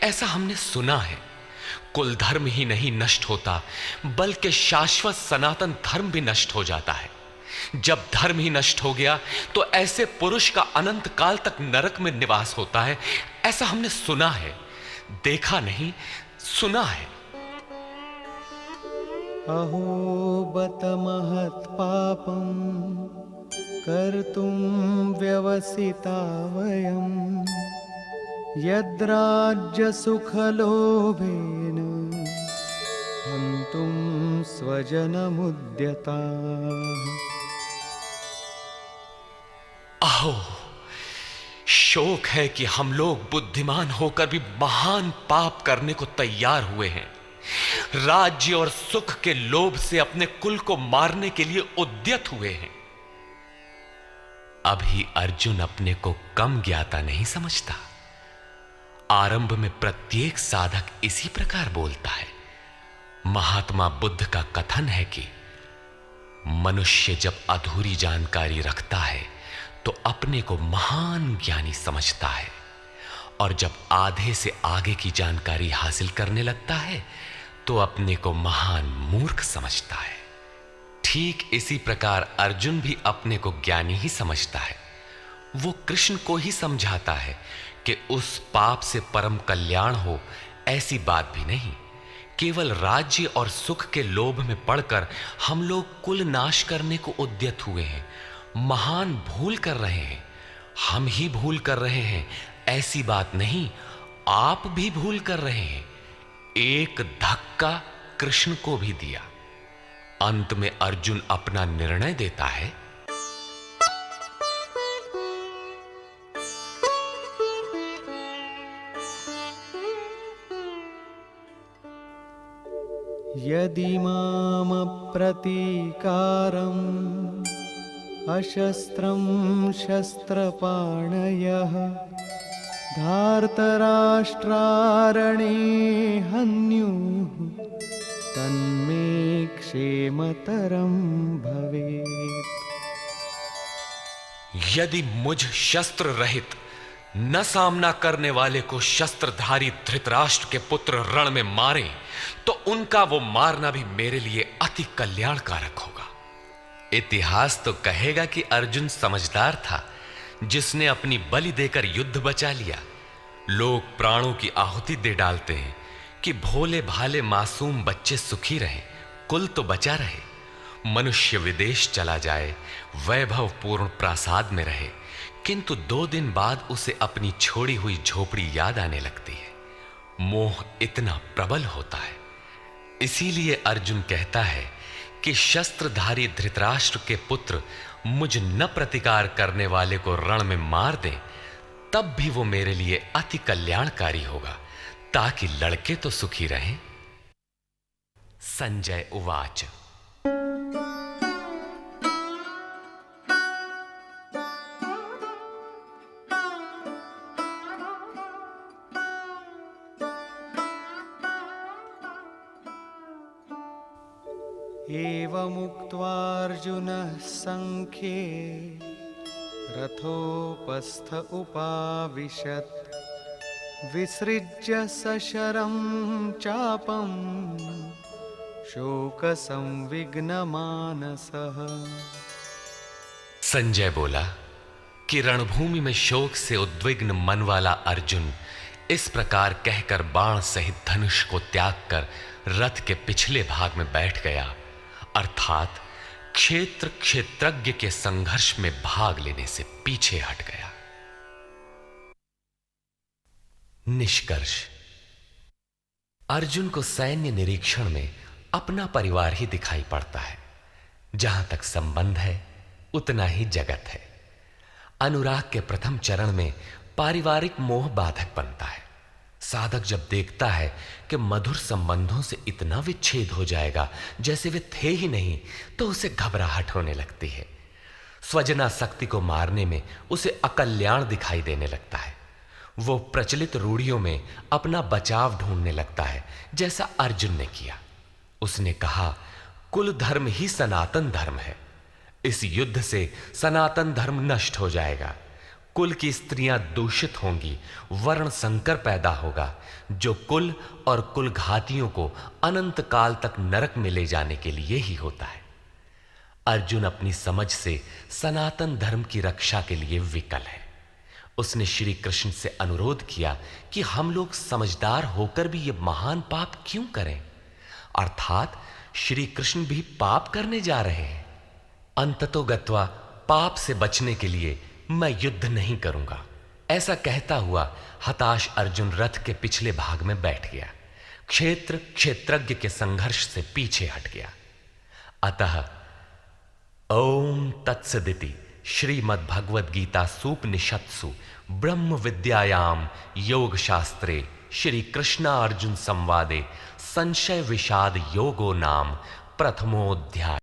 ऐसा हमने सुना है। कुल धर्म ही नहीं नष्ट होता, बल्कि शाश्वत सनातन धर्म भी नष्ट हो जाता है। जब धर्म ही नष्ट हो गया तो ऐसे पुरुष का अनंत काल तक नरक में निवास होता है, ऐसा हमने सुना है, देखा नहीं, सुना है। अहो बत महत्पापं कर्तुं व्यवसिता वयं यद्राज्यसुखलोभेन हन्तुं स्वजनमुद्यताः। अहो, शोक है कि हम लोग बुद्धिमान होकर भी महान पाप करने को तैयार हुए हैं। राज्य और सुख के लोभ से अपने कुल को मारने के लिए उद्यत हुए हैं। अभी अर्जुन अपने को कम ज्ञाता नहीं समझता। आरंभ में प्रत्येक साधक इसी प्रकार बोलता है। महात्मा बुद्ध का कथन है कि मनुष्य जब अधूरी जानकारी रखता है तो अपने को महान ज्ञानी समझता है, और जब आधे से आगे की जानकारी हासिल करने लगता है तो अपने को महान मूर्ख समझता है। ठीक इसी प्रकार अर्जुन भी अपने को ज्ञानी ही समझता है। वो कृष्ण को ही समझाता है कि उस पाप से परम कल्याण हो, ऐसी बात भी नहीं। केवल राज्य और सुख के लोभ में पड़कर हम लोग कुल नाश करने को उद्यत हुए हैं, महान भूल कर रहे हैं। हम ही भूल कर रहे हैं, ऐसी बात नहीं, आप भी भूल कर रहे हैं। एक धक्का कृष्ण को भी दिया। अंत में अर्जुन अपना निर्णय देता है। यदि माम प्रतीकारम् अशस्त्रं शस्त्रपाणयः धार्तराष्ट्रारणे हन्युः तन्मे क्षेमतरं भवेत्। यदि मुझ शस्त्र रहित न सामना करने वाले को शस्त्रधारी धृतराष्ट्र के पुत्र रण में मारे तो उनका वो मारना भी मेरे लिए अति कल्याणकारक होगा। इतिहास तो कहेगा कि अर्जुन समझदार था, जिसने अपनी बलि देकर युद्ध बचा लिया। लोग प्राणों की आहुति दे डालते हैं कि भोले भाले मासूम बच्चे सुखी रहें, कुल तो बचा रहे। मनुष्य विदेश चला जाए, वैभवपूर्ण प्रासाद में रहे, किंतु 2 दिन बाद उसे अपनी छोड़ी हुई झोपड़ी याद आने लगती है। मोह इतना प्रबल होता है। इसीलिए अर्जुन कहता है कि शस्त्रधारी धृतराष्ट्र के पुत्र मुझ न प्रतिकार करने वाले को रण में मार दें, तब भी वो मेरे लिए अति कल्याणकारी होगा, ताकि लड़के तो सुखी रहें। संजय उवाच। एवमुक्त्वार्जुनः संख्ये रथोपस्थ उपाविशत् विसृज्य सशरं चापं शोकसंविघ्नमानसः। संजय बोला कि रणभूमि में शोक से उद्विग्न मन वाला अर्जुन इस प्रकार कहकर बाण सहित धनुष को त्याग कर रथ के पिछले भाग में बैठ गया, अर्थात क्षेत्र क्षेत्रज्ञ के संघर्ष में भाग लेने से पीछे हट गया। निष्कर्ष। अर्जुन को सैन्य निरीक्षण में अपना परिवार ही दिखाई पड़ता है। जहां तक संबंध है उतना ही जगत है। अनुराग के प्रथम चरण में पारिवारिक मोह बाधक बनता है। साधक जब देखता है कि मधुर संबंधों से इतना विच्छेद हो जाएगा जैसे वे थे ही नहीं, तो उसे घबराहट होने लगती है। स्वजना शक्ति को मारने में उसे अकल्याण दिखाई देने लगता है। वो प्रचलित रूढ़ियों में अपना बचाव ढूंढने लगता है, जैसा अर्जुन ने किया। उसने कहा, कुल धर्म ही सनातन धर्म है। इस युद्ध से सनातन धर्म नष्ट हो जाएगा। कुल की स्त्रियां दूषित होंगी, वर्ण संकर पैदा होगा, जो कुल और कुल घातियों को अनंत काल तक नरक में ले जाने के लिए ही होता है। अर्जुन अपनी समझ से सनातन धर्म की रक्षा के लिए विकल है। उसने श्री कृष्ण से अनुरोध किया कि हम लोग समझदार होकर भी ये महान पाप क्यों करें, अर्थात श्री कृष्ण भी पाप करने जा रहे हैं। अंततोगत्वा पाप से बचने के लिए मैं युद्ध नहीं करूंगा, ऐसा कहता हुआ हताश अर्जुन रथ के पिछले भाग में बैठ गया। क्षेत्रज्ञ के संघर्ष से पीछे हट गया। अतः ओम तत्सदिति श्रीमद्भगवद गीता सूपनिषत्सु ब्रह्म विद्यायाम योग शास्त्रे श्री कृष्णार्जुन संवादे संशय विषाद योगो नाम प्रथमोऽध्याय।